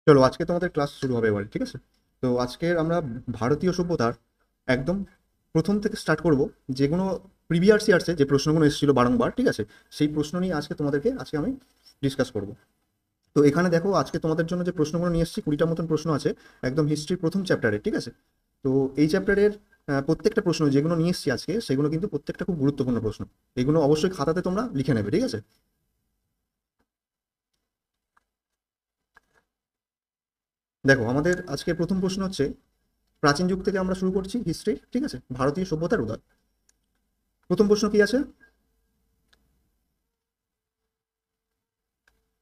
চলো আজকে তোমাদের ক্লাস শুরু হবে এবারে, ঠিক আছে? তো আজকের আমরা ভারতীয় সভ্যতার একদম প্রথম থেকে স্টার্ট করব। যেগুলো প্রিভিয়াস ইয়ার্সে যে প্রশ্নগুলো এসেছিল বারংবার, ঠিক আছে, সেই প্রশ্ন নিয়ে আজকে আমি ডিসকাস করব। তো এখানে দেখো, আজকে তোমাদের জন্য যে প্রশ্নগুলো নিয়ে এসেছি 20টা মতন প্রশ্ন আছে, একদম হিস্ট্রির প্রথম চ্যাপ্টারে, ঠিক আছে? তো এই চ্যাপ্টারের প্রত্যেকটা প্রশ্ন যেগুলো নিয়ে এসেছি আজকে, সেগুলো কিন্তু প্রত্যেকটা খুব গুরুত্বপূর্ণ প্রশ্ন। এগুলো অবশ্যই খাতাতে তোমরা লিখে নেবে, ঠিক আছে? দেখো, আমাদের আজকে প্রথম প্রশ্ন হচ্ছে, প্রাচীন যুগ থেকে আমরা শুরু করছি হিস্ট্রি, ঠিক আছে, ভারতীয় সভ্যতার উদয়। প্রথম প্রশ্ন কি আছে?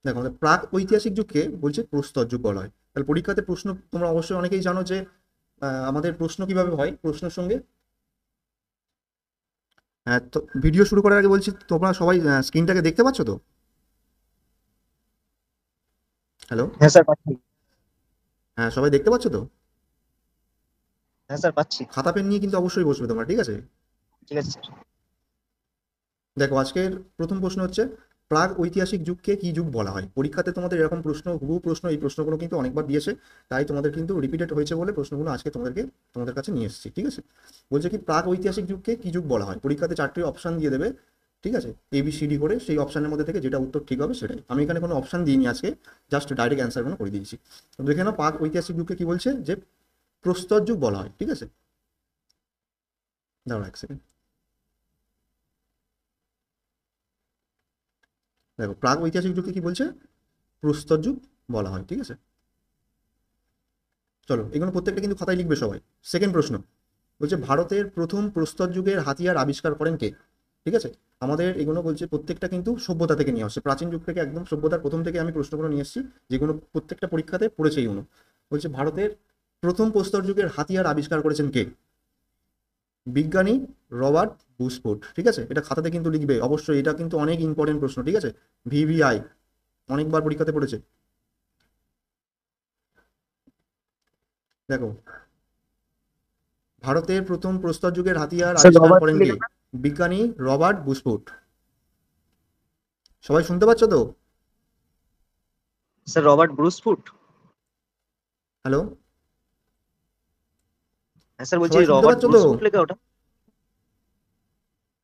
দেখো, আমাদের প্রাক ঐতিহাসিক যুগকে বলছে প্রস্তর যুগ বলা হয়। তাহলে পরীক্ষাতে প্রশ্ন তোমরা অবশ্যই অনেকেই জানো যে আমাদের প্রশ্ন কিভাবে হয় প্রশ্নের সঙ্গে। হ্যাঁ, তো ভিডিও শুরু করার আগে বলছি, তোমরা সবাই স্ক্রিনটাকে দেখতে পাচ্ছ তো? হ্যালো? হ্যাঁ স্যার পাচ্ছি। হ্যাঁ, সবাই দেখতে পাচ্ছ তো? হ্যাঁ স্যার পাচ্ছি। খাতা পেন নিয়ে কিন্তু অবশ্যই বসবে তোমরা, ঠিক আছে? ঠিক আছে স্যার। দেখো, আজকের প্রথম প্রশ্ন হচ্ছে, প্রাগ ঐতিহাসিক যুগকে কি যুগ বলা হয়? পরীক্ষাতে তোমাদের এরকম প্রশ্ন, হুবহু প্রশ্ন, এই প্রশ্নগুলো কিন্তু অনেকবার দিয়েছে, তাই তোমাদের কিন্তু রিপিটেড হয়েছে বলে প্রশ্নগুলো আজকে তোমাদের কাছে নিয়ে এসেছি, ঠিক আছে? বলছে কি, প্রাগ ঐতিহাসিক যুগকে কি যুগ বলা হয়? পরীক্ষাতে 4টি অপশন দিয়ে দেবে, ঠিক আছে, ABCD করে। সেই অপশনের মধ্যে থেকে যেটা উত্তর ঠিক হবে সেটাই। আমি এখানে কোনো অপশন দিইনি আজকে, জাস্ট ডাইরেক্ট অ্যান্সারগুলো করে দিয়েছি। তো দেখে নাও, প্রাগ ঐতিহাসিক যুগকে কি বলছে, যে প্রস্তর যুগ বলা হয়, ঠিক আছে? দাঁড়াও এক সেকেন্ড। দেখো, প্রাগ ঐতিহাসিক যুগকে কি বলছে? প্রস্তর যুগ বলা হয়, ঠিক আছে? চলো, এগুলো প্রত্যেকটা কিন্তু খাতায় লিখবে সবাই। সেকেন্ড প্রশ্ন বলছে, ভারতের প্রথম প্রস্তর যুগের হাতিয়ার আবিষ্কার করেন কে? ঠিক আছে? আমাদের এগুলো বলছে প্রত্যেকটা কিন্তু সভ্যতা থেকে নিয়ে আসছে, প্রাচীন যুগ থেকে, একদম সভ্যতার প্রথম থেকে আমি প্রশ্নগুলো নিয়ে এসেছি, যেগুলো প্রত্যেকটা পরীক্ষাতে পড়েছে এইগুলো। বলছে, ভারতের প্রথম প্রস্তর যুগের হাতিয়ার আবিষ্কার করেছেন কে? বিজ্ঞানী রবার্ট বুশফোর্ড, ঠিক আছে? এটা খাতাতে কিন্তু লিখবে অবশ্যই, এটা কিন্তু অনেক ইম্পর্টেন্ট প্রশ্ন, ঠিক আছে? VVI অনেকবার পরীক্ষাতে পড়েছে। দেখো, ভারতের প্রথম প্রস্তর যুগের হাতিয়ার স্যার আবিষ্কার রবার্ট করেন কি কে? লেখা থাকে? বিজ্ঞানী রবার্ট বুশফোর্ড। সবাই শুনতে পাচ্ছ তো? Sir Robert Bruce Foote. হ্যালো? হ্যাঁ স্যার বলছি সবাই শুনতে রবার্ট পাচ্ছ তো? ব্রুসফুট লেখা ওটা।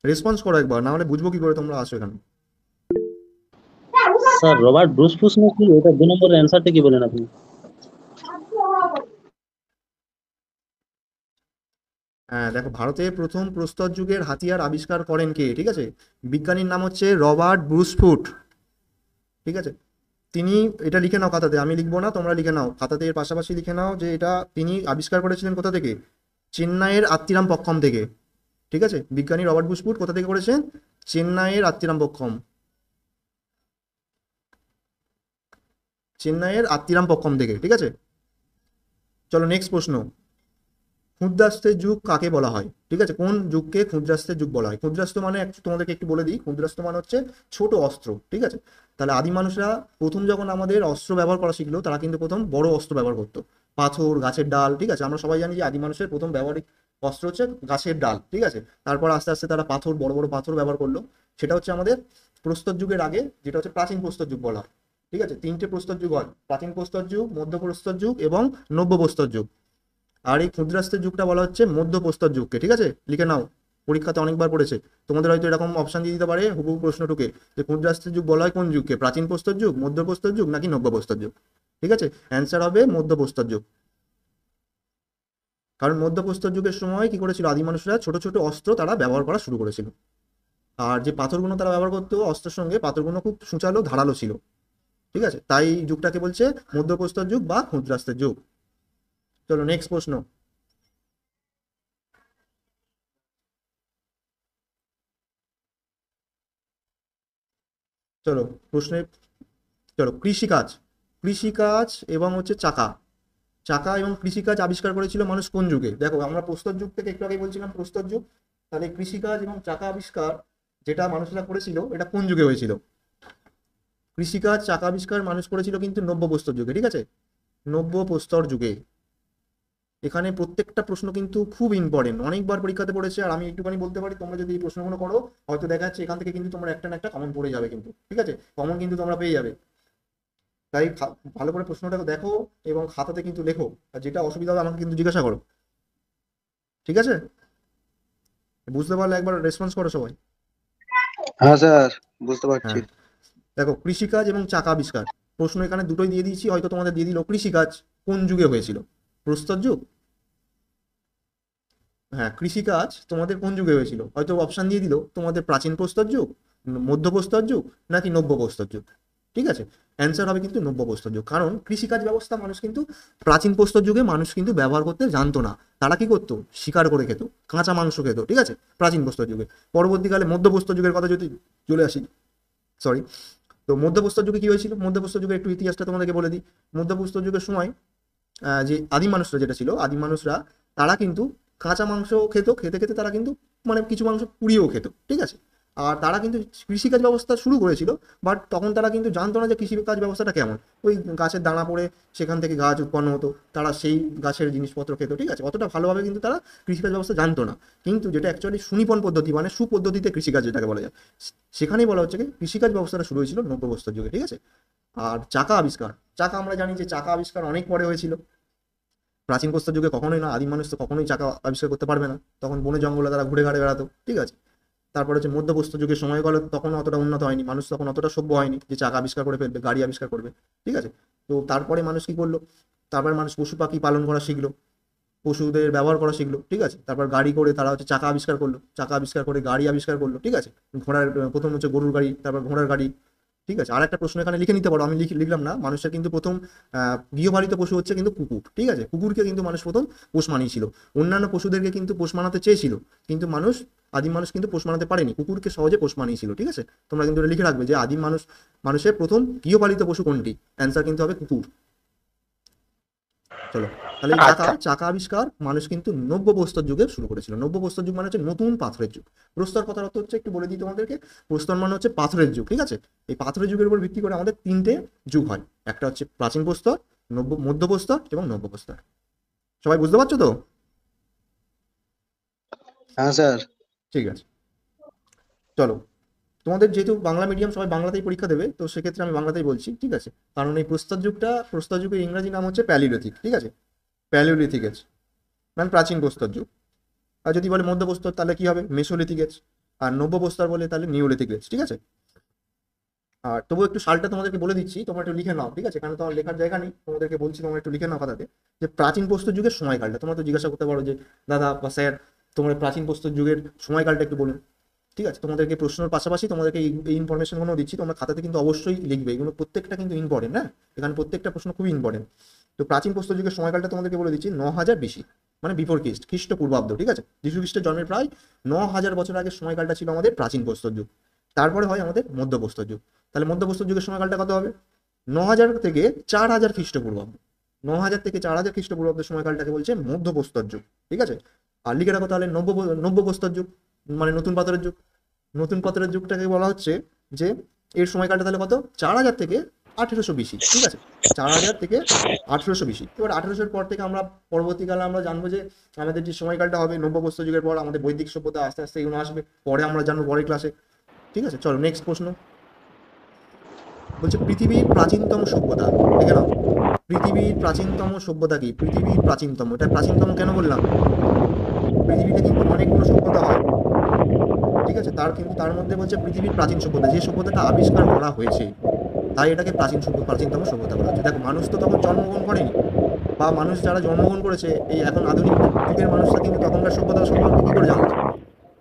রেসপন্স করো একবার, না হলে বুঝবো কি করে তোমরা আসো এখানে। স্যার রবার্ট ব্রুস ফুস নাকি? এটা 2 নম্বরের অ্যান্সারটা কি বলেন আপনি? হ্যাঁ, দেখো, ভারতের প্রথম প্রস্তর যুগের হাতিয়ার আবিষ্কার করেন কে, ঠিক আছে? বিজ্ঞানীর নাম হচ্ছে রবার্ট ব্রুসফুট, ঠিক আছে? তিনি, এটা লিখে নাও খাতাতে, আমি লিখবো না, তোমরা লিখে নাও খাতাতে, এর পাশাপাশি লিখে নাও যে এটা তিনি আবিষ্কার করেছিলেন কোথা থেকে? চেন্নাইয়ের আত্মিরাম পক্ষম থেকে, ঠিক আছে? বিজ্ঞানী রবার্ট বুশফুট কোথা থেকে করেছেন? চেন্নাইয়ের আত্মিরাম পক্ষম, চেন্নাইয়ের আত্মিরাম পক্ষম থেকে, ঠিক আছে? চলো নেক্সট প্রশ্ন। ক্ষুদ্রাস্ত্রের যুগ কাকে বলা হয়? ঠিক আছে, কোন যুগকে ক্ষুদ্রাস্ত্রের যুগ বলা হয়? ক্ষুদ্রাস্ত্র মানে তোমাদেরকে একটু বলে দিই, ক্ষুদ্রাস্ত্র মানে হচ্ছে ছোট অস্ত্র, ঠিক আছে? তাহলে আদি মানুষরা প্রথম যখন আমাদের অস্ত্র ব্যবহার করা শিখলো, তারা কিন্তু প্রথম বড় অস্ত্র ব্যবহার করতো, পাথর, গাছের ডাল, ঠিক আছে? আমরা সবাই জানি যে আদি মানুষের প্রথম ব্যবহারিক অস্ত্র হচ্ছে গাছের ডাল, ঠিক আছে? তারপর আস্তে আস্তে তারা পাথর, বড় বড় পাথর ব্যবহার করলো। সেটা হচ্ছে আমাদের প্রস্তর যুগের আগে, যেটা হচ্ছে প্রাচীন প্রস্তর যুগ বলা হয়, ঠিক আছে? 3টে প্রস্তর যুগ হয়, প্রাচীন প্রস্তর যুগ, মধ্য প্রস্তর যুগ এবং নব্য প্রস্তর যুগ। আর এই ক্ষুদ্রাস্ত্রের যুগটা বলা হচ্ছে মধ্যপ্রস্তর যুগকে, ঠিক আছে? লিখে নাও, পরীক্ষাতে অনেকবার পড়েছে। তোমাদের হয়তো এরকম অপশন দিয়ে দিতে পারে হুবহু প্রশ্নটুকে, যে ক্ষুদ্রাস্ত্রের যুগ বলা হয় কোন যুগকে, প্রাচীন প্রস্তর যুগ, মধ্যপ্রস্তর যুগ নাকি নব্যপ্রস্তর যুগ? ঠিক আছে, অ্যান্সার হবে মধ্যপ্রস্তর যুগ। কারণ মধ্যপ্রস্তর যুগের সময় কি করেছিল, আদি মানুষরা ছোট ছোট অস্ত্র তারা ব্যবহার করা শুরু করেছিল। আর যে পাথরগুলো তারা ব্যবহার করতো অস্ত্রের সঙ্গে, পাথরগুলো খুব সূচালো, ধারালো ছিল, ঠিক আছে? তাই এই যুগটাকে বলছে মধ্যপ্রস্তর যুগ বা ক্ষুদ্রাস্ত্রের যুগ। চলো নেক্সট প্রশ্ন। চলো প্রশ্নে, চলো, কৃষিকাজ, কৃষিকাজ এবং হচ্ছে চাকা, চাকা এবং কৃষিকাজ আবিষ্কার করেছিল মানুষ কোন যুগে? দেখো, আমরা প্রস্তর যুগ থেকে একটু আগে বলছিলাম প্রস্তর যুগ, তাহলে কৃষিকাজ এবং চাকা আবিষ্কার যেটা মানুষরা করেছিল, এটা কোন যুগে হয়েছিল? কৃষিকাজ, চাকা আবিষ্কার মানুষ করেছিল কিন্তু নব্য প্রস্তর যুগে, ঠিক আছে? নব্য প্রস্তর যুগে। এখানে প্রত্যেকটা প্রশ্ন কিন্তু খুব ইম্পর্টেন্ট, অনেকবার পরীক্ষাতে পড়েছে। আর আমি একটুখানি বলতে পারি, তোমরা যদি এই প্রশ্নগুলো করো, হয়তো দেখা যাচ্ছে এখান থেকে কিন্তু তোমরা একটা না একটা কমন পড়ে যাবে কিন্তু, ঠিক আছে? কমন কিন্তু তোমরা পেয়ে যাবে। তাই ভালো করে প্রশ্নটাকে দেখো এবং খাতাতে কিন্তু লেখো, আর যেটা অসুবিধা হবে আমাকে কিন্তু জিজ্ঞাসা করো, ঠিক আছে? বুঝতে পারলে একবার রেসপন্স করো সবাই। হ্যাঁ স্যার, বুঝতে পারছি। হ্যাঁ, দেখো কৃষিকাজ এবং চাকা আবিষ্কার, প্রশ্ন এখানে দুটোই দিয়ে দিয়েছি, হয়তো তোমাদের দিয়ে দিল কৃষিকাজ কোন যুগে হয়েছিল, প্রস্তর যুগ? হ্যাঁ, কৃষিকাজ তোমাদের কোন যুগে হয়েছিল, হয়তো অপশন দিয়ে দিল তোমাদের প্রাচীন প্রস্তর যুগ, মধ্য প্রস্তর যুগ, নাকি নব্য প্রস্তর যুগ। ঠিক আছে, অ্যান্সার হবে কিন্তু নব্য প্রস্তর যুগ, কারণ কৃষিকাজ ব্যবস্থা মানুষ কিন্তু প্রাচীন প্রস্তর যুগে মানুষ কিন্তু ব্যবহার করতে জানতো না। তারা কি করতো, শিকার করে খেত, কাঁচা মাংস খেত, ঠিক আছে, প্রাচীন প্রস্তর যুগে। পরবর্তীকালে মধ্য প্রস্তর যুগের কথা যদি চলে আসি, সরি, তো মধ্যপ্রস্তর যুগে কি হয়েছিল, মধ্যপ্রস্তর যুগের একটু ইতিহাসটা তোমাদেরকে বলে দিই। মধ্যপ্রস্তর যুগের সময় যে আদিম মানুষরা যেটা ছিল, আদিম মানুষরা তারা কিন্তু কাঁচা মাংস খেত, খেতে খেতে তারা কিন্তু মানে কিছু মাংস পুড়িয়েও খেত, ঠিক আছে। আর তারা কিন্তু কৃষিকাজ ব্যবস্থা শুরু করেছিল, বাট তখন তারা কিন্তু জানতো না যে কৃষিকাজ ব্যবস্থাটা কেমন। ওই গাছের দানা পড়ে সেখান থেকে গাছ উৎপন্ন হতো, তারা সেই গাছের জিনিসপত্র খেত, ঠিক আছে, অতটা ভালোভাবে কিন্তু তারা কৃষিকাজ ব্যবস্থা জানতো না। কিন্তু যেটা অ্যাকচুয়ালি সুনিপন পদ্ধতি, মানে সুপদ্ধতিতে কৃষিকাজ যেটাকে বলা যায়, সেখানেই বলা হচ্ছে কি কৃষিকাজ ব্যবস্থাটা শুরু হয়েছিল নব্য প্রস্তর যুগে, ঠিক আছে। আর চাকা আবিষ্কার, চাকা আমরা জানি যে চাকা আবিষ্কার অনেক পরে হয়েছিল, প্রাচীন প্রস্তর যুগে কখনোই না, আদিম মানুষ তো কখনোই চাকা আবিষ্কার করতে পারবে না, তখন বনে জঙ্গলে তারা ঘুরে ঘাড়ে বেড়াতো, ঠিক আছে। তারপরে হচ্ছে মধ্যপ্রস্তর যুগের সময়কালে তখন অতটা উন্নত হয়নি, মানুষ তখন অতটা সভ্য হয়নি যে চাকা আবিষ্কার করে ফেলবে, গাড়ি আবিষ্কার করবে, ঠিক আছে। তো তারপরে মানুষ কি করলো, তারপরে মানুষ পশু পাখি পালন করা শিখলো, পশুদের ব্যবহার করা শিখলো, ঠিক আছে। তারপর গাড়ি করে তারা হচ্ছে চাকা আবিষ্কার করলো, চাকা আবিষ্কার করে গাড়ি আবিষ্কার করলো, ঠিক আছে। ঘোড়ার প্রথম হচ্ছে গরুর গাড়ি, তারপর ঘোড়ার গাড়ি, ঠিক আছে। আর একটা প্রশ্ন এখানে লিখে নিতে পারো, আমি লিখলাম না, মানুষের কিন্তু প্রথম গৃহপালিত পশু হচ্ছে কিন্তু কুকুর, ঠিক আছে। কুকুরকে কিন্তু মানুষ প্রথম পোষ মানিয়েছিল, অন্যান্য পশুদেরকে কিন্তু পোষ মানাতে চেয়েছিল, কিন্তু আদিম মানুষ কিন্তু পোষ মানাতে পারেনি, কুকুরকে সহজে পোষ মানিয়েছিল, ঠিক আছে। তোমরা কিন্তু এটা লিখে রাখবে যে আদিম মানুষের প্রথম গৃহপালিত পশু কোনটি, অ্যান্সার কিন্তু হবে কুকুর। চলো, তাহলে এই চাকা আবিষ্কার মানুষ কিন্তু নব্য প্রস্তর যুগে শুরু করেছিল। নব্য প্রস্তর যুগ মানে হচ্ছে নতুন পাথরের যুগ। প্রস্তর কথার অর্থ হচ্ছে, একটু বলে দিই তোমাদেরকে, প্রস্তর মানে হচ্ছে পাথরের যুগ, ঠিক আছে। এই পাথরের যুগের উপর ভিত্তি করে আমাদের তিনটে যুগ হয়, একটা হচ্ছে প্রাচীন প্রস্তর, মধ্য প্রস্তর এবং নব্য প্রস্তর। সবাই বুঝতে পারছো তো? হ্যাঁ স্যার। ঠিক আছে, চলো, তোমাদের যেহেতু বাংলা মিডিয়াম সবাই বাংলাতেই পরীক্ষা দেবে, তো সেক্ষেত্রে আমি বাংলাতেই বলছি, ঠিক আছে। কারণ এই প্রস্তর যুগের ইংরাজি নাম হচ্ছে প্যালিওলিথিক, ঠিক আছে, প্যালিওলিথিক এজ মানে প্রাচীন প্রস্তর যুগ। আর যদি বলে মধ্য প্রস্তর তাহলে কি হবে, মেসোলিথিক এজ। আর নব্য প্রস্তর বলে তাহলে নিওলিথিক এজ, ঠিক আছে। আর তবু একটু সালটা তোমাদেরকে বলে দিচ্ছি, তোমরা একটু লিখে নাও, ঠিক আছে, কারণ তোমার লেখার জায়গা নেই, তোমাদেরকে বলছি তোমরা একটু লিখে নাও খাতাতে, যে প্রাচীন প্রস্তর যুগের সময়কালটা। তোমরা তো জিজ্ঞাসা করতে পারো যে দাদা বা স্যার, তোমরা প্রাচীন প্রস্তর যুগের সময়কালটা একটু বলুন, ঠিক আছে। তোমাদেরকে প্রশ্নের পাশাপাশি তোমাদেরকে এই ইনফরমেশনগুলো দিচ্ছি, তোমরা খাতাতে কিন্তু অবশ্যই লিখবে, এগুলো প্রত্যেকটা কিন্তু ইম্পর্টেন্ট, হ্যাঁ, এখানে প্রত্যেকটা প্রশ্ন খুবই ইম্পর্টেন্ট। তো প্রাচীন প্রস্তর যুগের সময়কালটা তোমাদেরকে বলে দিচ্ছি, 9000 BC, মানে বিফোর খ্রিস্টপূর্বাব্দ, ঠিক আছে। যীশু খ্রিস্টের জন্মের প্রায় 9000 বছর আগের সময়কালটা ছিল আমাদের প্রাচীন প্রস্তর যুগ। তারপরে হয় আমাদের মধ্য প্রস্তর যুগ। তাহলে মধ্য প্রস্তর যুগের সময়কালটা কত হবে, 9000 থেকে 4000 খ্রিস্টপূর্বাব্দ। 9000 থেকে 4000 খ্রিস্টপূর্বাব্দের সময়কালটাকে বলছে মধ্য প্রস্তর যুগ, ঠিক আছে। আর লিখে রাখো তাহলে নব্য প্রস্তর যুগ মানে নতুন পাথরের যুগ। নতুন পাথরের যুগটাকে বলা হচ্ছে যে এর সময়কালটা তাহলে কত, 4000 থেকে 1800 BC, ঠিক আছে, 4000 থেকে 1800 BC। এবার 1800-এর পর থেকে আমরা পরবর্তীকালে আমরা জানবো যে আমাদের যে সময়কালটা হবে নব্য প্রস্তর যুগের পর আমাদের বৈদিক সভ্যতা আস্তে আস্তে এগুলো আসবে, পরে আমরা জানবো পরের ক্লাসে, ঠিক আছে। চলো নেক্সট প্রশ্ন, বলছে পৃথিবীর প্রাচীনতম সভ্যতা, দেখে নাও, পৃথিবীর প্রাচীনতম সভ্যতা কি, পৃথিবীর প্রাচীনতম, এটা প্রাচীনতম কেন বললাম, পৃথিবীতে কিন্তু অনেকগুলো সভ্যতা হয়, ঠিক আছে, তার মধ্যে বলছে পৃথিবীর প্রাচীন সভ্যতা, যে সভ্যতাটা আবিষ্কার করা হয়েছে, তাই এটাকে প্রাচীনতম সভ্যতা বলা হচ্ছে। দেখো, মানুষ তো তখন জন্মগ্রহণ করেনি, বা মানুষ যারা জন্মগ্রহণ করেছে এই এখন আধুনিক যুগের মানুষরা কিন্তু তখনকার সভ্যতা সম্পর্কে কি করে জানতো,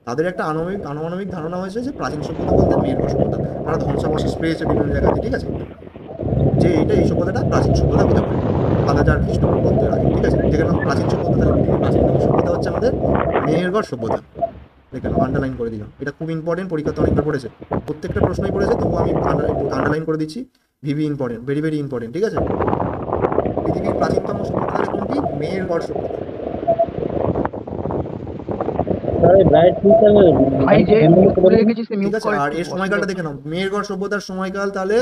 তাদের একটা আনুমানবিক ধারণা হয়েছে যে প্রাচীন সভ্যতা বলতে মেহেরগড় সভ্যতা, তারা ধ্বংসাবশেষ পেয়েছে বিভিন্ন জায়গাতে, ঠিক আছে, যে এই সভ্যতাটা প্রাচীন সভ্যতা হতে পারে 7000 খ্রিস্টপূর্বাব্দের আগে, ঠিক আছে। যেখানে প্রাচীন সভ্যতা, তাহলে পৃথিবীর প্রাচীনতম সভ্যতা হচ্ছে আমাদের মেহেরগড় সভ্যতা। দেখেন আন্ডারলাইন করে দিলাম, এটা খুব ইম্পর্টেন্ট, পরীক্ষাতে অনেকবার পড়েছে, প্রত্যেকটা প্রশ্নই পড়েছে, তবুও আমি আন্ডারলাইন করে দিচ্ছি, ইম্পর্টেন্ট, ভেরি ভেরি ইম্পর্টেন্ট, ঠিক আছে। পৃথিবীর প্রাচীনতম সভ্যতা কোনটি, মেহেরগড় সভ্যতা। স্যার এই ব্রাইট ফিউচার ভাই যে ভুলে গেছি সে ঠিক মিউট আছে, করে আর এর সময়কালটা দেখে নাও, মেহেরগড় সভ্যতার সময়কাল তাহলে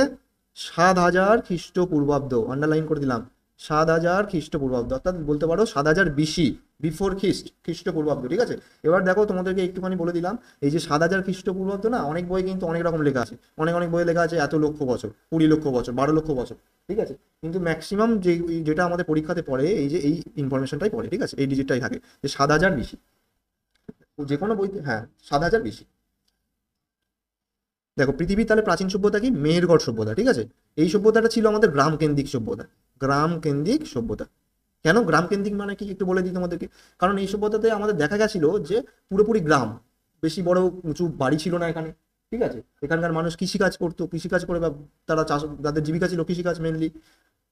7000 খ্রিস্টপূর্বাব্দ, আন্ডারলাইন করে দিলাম, 7000 খ্রিস্টপূর্বাব্দ, অর্থাৎ বলতে পারো 7000 BC, বিফোর খ্রিস্টপূর্বাব্দ, ঠিক আছে। এবার দেখো তোমাদেরকে একটুখানি বলে দিলাম, এই যে 7,000 খ্রিস্টপূর্বাব্দ না, অনেক বই কিন্তু অনেক রকম লেখা আছে, অনেক অনেক বই লেখা আছে এত লক্ষ বছর, 20 লক্ষ বছর, 12 লক্ষ বছর, ঠিক আছে। কিন্তু ম্যাক্সিমাম যেটা আমাদের পরীক্ষাতে পড়ে এই যে এই ইনফরমেশনটাই পড়ে, ঠিক আছে, এই ডিজিটটাই থাকে যে 7,000 বেশি, যে কোনো বইতে, হ্যাঁ 7,000 বেশি। দেখো পৃথিবীর তাহলে প্রাচীন সভ্যতা কি, মেহেরগড় সভ্যতা, ঠিক আছে। এই সভ্যতাটা ছিল আমাদের গ্রাম কেন্দ্রিক সভ্যতা, গ্রাম কেন্দ্রিক সভ্যতা। কেন গ্রাম কেন্দ্রিক মানে কি একটু বলে দিই তোমাদেরকে। কারণ এই সভ্যতাতে আমাদের দেখা গেছিল যে পুরোপুরি গ্রাম, বেশি বড় উঁচু বাড়ি ছিল না এখানে, ঠিক আছে। এখানকার মানুষ কৃষিকাজ করতো, কৃষিকাজ করে বা তারা চাষ, তাদের জীবিকা ছিল কৃষিকাজ মেনলি,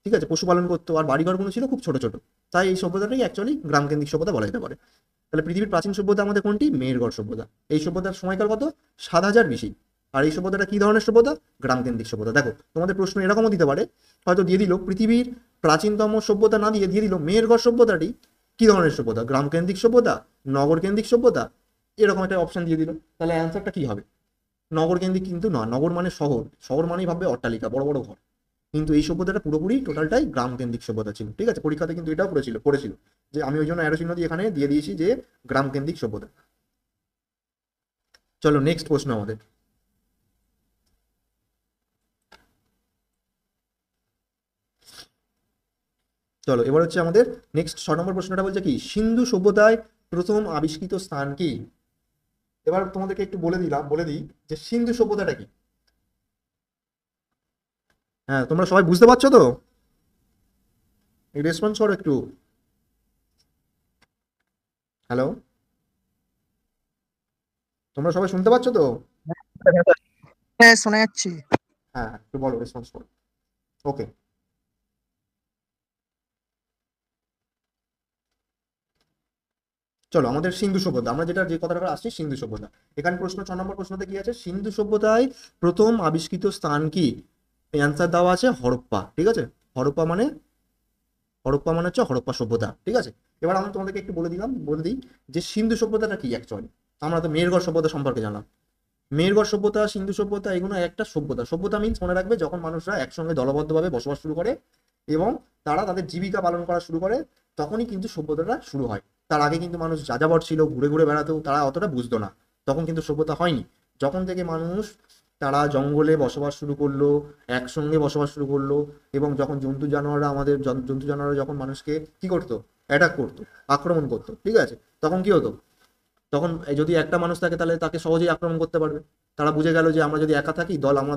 ঠিক আছে, পশুপালন করতো, আর বাড়িঘরগুলো ছিল খুব ছোট ছোট। তাই এই সভ্যতাটাকে অ্যাকচুয়ালি গ্রাম কেন্দ্রিক সভ্যতা বলা যেতে পারে। তাহলে পৃথিবীর প্রাচীন সভ্যতা আমাদের কোনটি, মেহেরগড় সভ্যতা। এই সভ্যতার সময়কাল কত, 7,000 বেশি। আর এই সভ্যতাটা কি ধরনের সভ্যতা, গ্রাম কেন্দ্রিক সভ্যতা। দেখো তোমাদের প্রশ্ন এরকমও দিতে পারে, হয়তো দিয়ে দিল পৃথিবীর প্রাচীনতম সভ্যতা না দিয়ে দিয়ে দিল মেহেরগড় সভ্যতাটি কি ধরনের সভ্যতা, গ্রাম কেন্দ্রিক সভ্যতা, নগর কেন্দ্রিক সভ্যতা, এরকম একটা অপশন দিয়ে দিল। তাহলে অ্যান্সারটা কি হবে, নগর কেন্দ্রিক কিন্তু না, নগর মানে শহর, শহর মানেই ভাববে অট্টালিকা, বড় বড় ঘর। কিন্তু এই সভ্যতাটা পুরোপুরি টোটালটাই গ্রাম কেন্দ্রিক সভ্যতা ছিল, ঠিক আছে। পরীক্ষাতে কিন্তু এটাও পড়েছিল যে আমি ওই জন্য অ্যারো চিহ্ন দিয়ে এখানে দিয়ে দিয়েছি যে গ্রাম কেন্দ্রিক সভ্যতা। চলো নেক্সট প্রশ্ন আমাদের, চলো এবার হচ্ছে আমাদের নেক্সট 6 নম্বর প্রশ্নটা বলছে কি, সিন্ধু সভ্যতায় প্রথম আবিষ্কৃত স্থান কি। এবার তোমাদেরকে একটু বলে দিই যে সিন্ধু সভ্যতাটা কি। হ্যাঁ তোমরা সবাই বুঝতে পারছো তো, রেসপন্স করো একটু। হ্যালো, তোমরা সবাই শুনতে পাচ্ছ তো? হ্যাঁ শোনা যাচ্ছে। হ্যাঁ একটু বলো, রেসপন্স করো। ওকে, চলো আমাদের সিন্ধু সভ্যতা, আমরা যে কথাটা আসছি সিন্ধু সভ্যতা। এখানে প্রশ্ন 6 নম্বর প্রশ্নতে কি আছে, সিন্ধু সভ্যতায় প্রথম আবিষ্কৃত স্থান কি। অ্যান্সার দেওয়া আছে হরপ্পা, ঠিক আছে। হরপ্পা মানে হচ্ছে হরপ্পা সভ্যতা, ঠিক আছে। এবার আমি তোমাদেরকে একটু বলে দিই যে সিন্ধু সভ্যতাটা কি অ্যাকচুয়ালি। আমরা তো মেহেরগড় সভ্যতা সম্পর্কে জানলাম, মেহেরগড় সভ্যতা, সিন্ধু সভ্যতা, এগুলো একটা সভ্যতা। সভ্যতা মিন্স মনে রাখবে যখন মানুষরা একসঙ্গে দলবদ্ধভাবে বসবাস শুরু করে এবং তারা তাদের জীবিকা পালন করা শুরু করে, তখনই কিন্তু সভ্যতাটা শুরু হয়। তার আগে কিন্তু মানুষ যাযাবর ছিল, ঘুরে ঘুরে বেড়াতো, তারা অতটা বুঝতো না, তখন কিন্তু সভ্যতা হয়নি। যখন থেকে মানুষ তারা জঙ্গলে বসবাস শুরু করলো, একসঙ্গে বসবাস শুরু করলো, এবং যখন জন্তু জানোয়াররা যখন মানুষকে কি করতো, অ্যাটাক করতো, আক্রমণ করতো, ঠিক আছে, তখন কি হতো, তখন যদি একটা মানুষ থাকে তাহলে তাকে সহজেই আক্রমণ করতে পারবে। তারা বুঝে গেল যে আমরা যদি একা থাকি,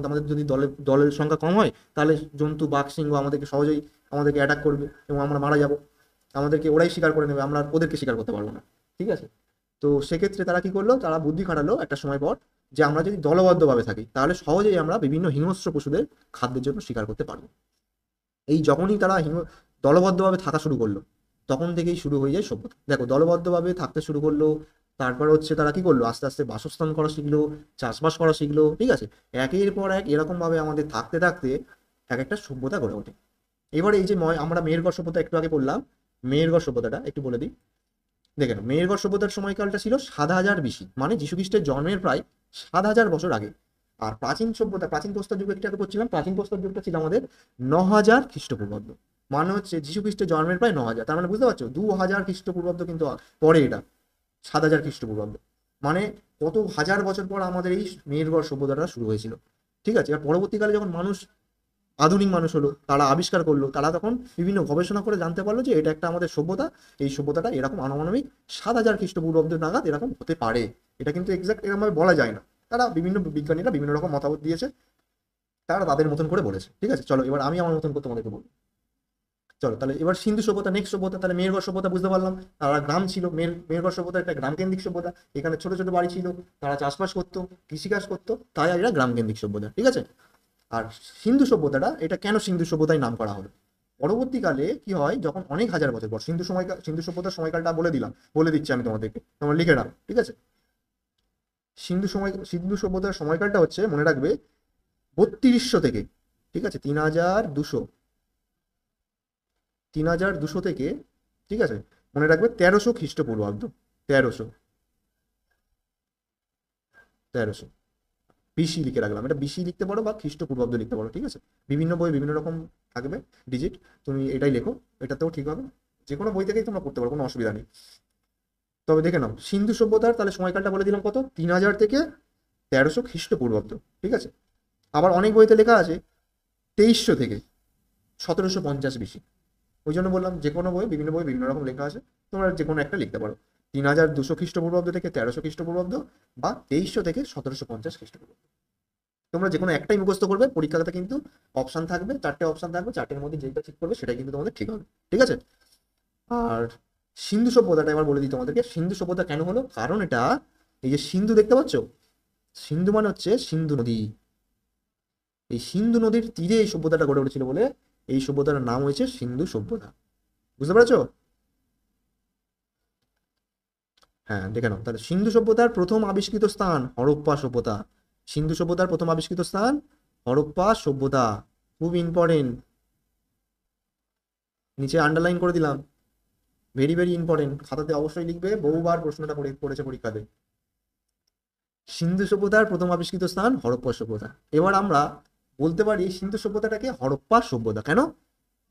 আমাদের যদি দলের সংখ্যা কম হয়, তাহলে জন্তু, বাঘ, সিংহ আমাদেরকে সহজেই আমাদেরকে অ্যাটাক করবে এবং আমরা মারা যাব, আমাদেরকে ওরাই শিকার করে নেবে, আমরা ওদেরকে শিকার করতে পারবো না, ঠিক আছে। তো সেক্ষেত্রে তারা কি করলো, তারা বুদ্ধি খাটালো একটা সময় পর যে আমরা যদি দলবদ্ধভাবে থাকি তাহলে সহজেই আমরা বিভিন্ন হিংস্র পশুদের খাদ্যের জন্য শিকার করতে পারবো। এই যখনই তারা দলবদ্ধভাবে থাকা শুরু করলো, তখন থেকেই শুরু হয়ে যায় সভ্যতা। দেখো দলবদ্ধভাবে থাকতে শুরু করলো, তারপর হচ্ছে তারা কি করলো, আস্তে আস্তে বাসস্থান করা শিখলো, চাষবাস করা শিখলো, ঠিক আছে। একের পর এক এরকম ভাবে আমাদের থাকতে থাকতে এক একটা সভ্যতা গড়ে ওঠে। এবার এই যে আমরা মেহেরগড় সভ্যতা একটু আগে পড়লাম, মেহেরগড় সভ্যতাটা একটু বলে দিই। দেখেন মেহেরগড় সভ্যতার সময়কালটা ছিল 7,000 BC, মানে যীশু খ্রিস্টের জন্মের প্রায় 7,000 বছর আগে। আর প্রাচীন সভ্যতা, প্রাচীন প্রস্তর যুগ একটু আগে পড়ছিলাম, প্রাচীন প্রস্তর যুগটা ছিল আমাদের 9,000 খ্রিস্টপূর্বাব্দ, মানে হচ্ছে যীশু খ্রিস্টের জন্মের প্রায় 9,000, তার মানে বুঝতে পারছো 2,000 খ্রিস্টপূর্বাব্দ কিন্তু পরে এটা 7,000 খ্রিস্টপূর্বাব্দ, মানে কত হাজার বছর পর আমাদের এই মেহেরগড় সভ্যতাটা শুরু হয়েছিল, ঠিক আছে। আর পরবর্তীকালে যখন আধুনিক মানুষ হলো, তারা আবিষ্কার করলো, তারা তখন বিভিন্ন গবেষণা করে জানতে পারলো যে এটা একটা আমাদের সভ্যতা, এই সভ্যতাটা এরকম আনুমানিক 7,000 খ্রিস্টপূর্বাব্দ নাগাদ এরকম হতে পারে। এটা কিন্তু এক্সাক্ট এরকম ভাবে বলা যায় না, তারা বিভিন্ন বিজ্ঞানীরা বিভিন্ন রকম মতামত দিয়েছে, তারা তাদের মতন করে বলেছে, ঠিক আছে। চলো এবার আমি আমার মতন করে তোমাদেরকে বলবো। চলো তাহলে এবার সিন্ধু সভ্যতা, নেক্সট সভ্যতা, তাহলে মেহেরগড় সভ্যতা বুঝতে পারলাম, তারা গ্রাম ছিল, মেহেরগড় সভ্যতা একটা গ্রাম কেন্দ্রিক সভ্যতা, এখানে ছোট ছোট বাড়ি ছিল, তারা চাষবাস করতো, কৃষিকাজ করতো, তাই এরা গ্রাম কেন্দ্রিক সভ্যতা, ঠিক আছে। আর সিন্ধু সভ্যতাটা, এটা কেন সিন্ধু সভ্যতায় নাম করা হলো, পরবর্তীকালে কি হয়, যখন অনেক হাজার বছর পর সিন্ধু সভ্যতার সময়কালটা বলে দিচ্ছি আমি তোমাদেরকে, তোমরা লিখে নাও, ঠিক আছে। সিন্ধু সভ্যতার সময়কালটা হচ্ছে, মনে রাখবে 3200 থেকে, ঠিক আছে, 3,200 থেকে, ঠিক আছে, মনে রাখবে 1300 খ্রিস্টপূর্বাব্দ, 1300 BC লিখে রাখলাম, এটা BC লিখতে পারো বা খ্রিস্টপূর্বাব্দ লিখতে পারো, ঠিক আছে। বিভিন্ন বই বিভিন্ন রকম থাকবে ডিজিট, তুমি এটাই লেখো, এটাতেও ঠিক হবে, যে কোনো বই থেকেই তোমরা করতে পারো, কোনো অসুবিধা নেই। তবে দেখে নাও সিন্ধু সভ্যতার তাহলে সময়কালটা বলে দিলাম কত, 3000 থেকে 1300 খ্রিস্টপূর্বাব্দ, ঠিক আছে। আবার অনেক বইতে লেখা আছে 2300 থেকে 1750 BC। ওই জন্য বললাম যে কোনো বই, বিভিন্ন বই বিভিন্ন রকম লেখা আছে, তোমরা যে কোনো একটা লিখতে পারো, 3200 খ্রিস্টপূর্বাব্দ থেকে 1300 খ্রিস্টপূর্বাব্দ, বা 2300 থেকে 1750 খ্রিস্টপূর্বাব্দ। তোমরা যে কোনো একটাই মুখস্থ করবে, পরীক্ষাতে কিন্তু অপশন থাকবে, 4টে অপশন থাকবে, 4টের মধ্যে যেটা ঠিক করবে সেটাই কিন্তু তোমাদের ঠিক হবে, ঠিক আছে। আর সিন্ধু সভ্যতাটা এবার বলে দিই তোমাদেরকে, সিন্ধু সভ্যতা কেন হলো, কারণ এটা এই যে সিন্ধু দেখতে পাচ্ছ, সিন্ধু মানে হচ্ছে সিন্ধু নদী, এই সিন্ধু নদীর তীরে এই সভ্যতাটা গড়ে উঠেছিল বলে এই সভ্যতার নাম হয়েছে সিন্ধু সভ্যতা। বুঝতে পেরেছো? হ্যাঁ দেখে নাও তাহলে, সিন্ধু সভ্যতার প্রথম আবিষ্কৃত স্থান হরপ্পা সভ্যতা। সিন্ধু সভ্যতার প্রথম আবিষ্কৃত স্থান হরপ্পা সভ্যতা, খুব ইম্পর্টেন্ট, নিচে আন্ডারলাইন করে দিলাম, ভেরি ভেরি ইম্পর্টেন্ট, খাতাতে অবশ্যই লিখবে, বহুবার প্রশ্নটা পড়েছে পরীক্ষাতে। সিন্ধু সভ্যতার প্রথম আবিষ্কৃত স্থান হরপ্পা সভ্যতা। এবার আমরা বলতে পারি সিন্ধু সভ্যতাটাকে হরপ্পা সভ্যতা কেন,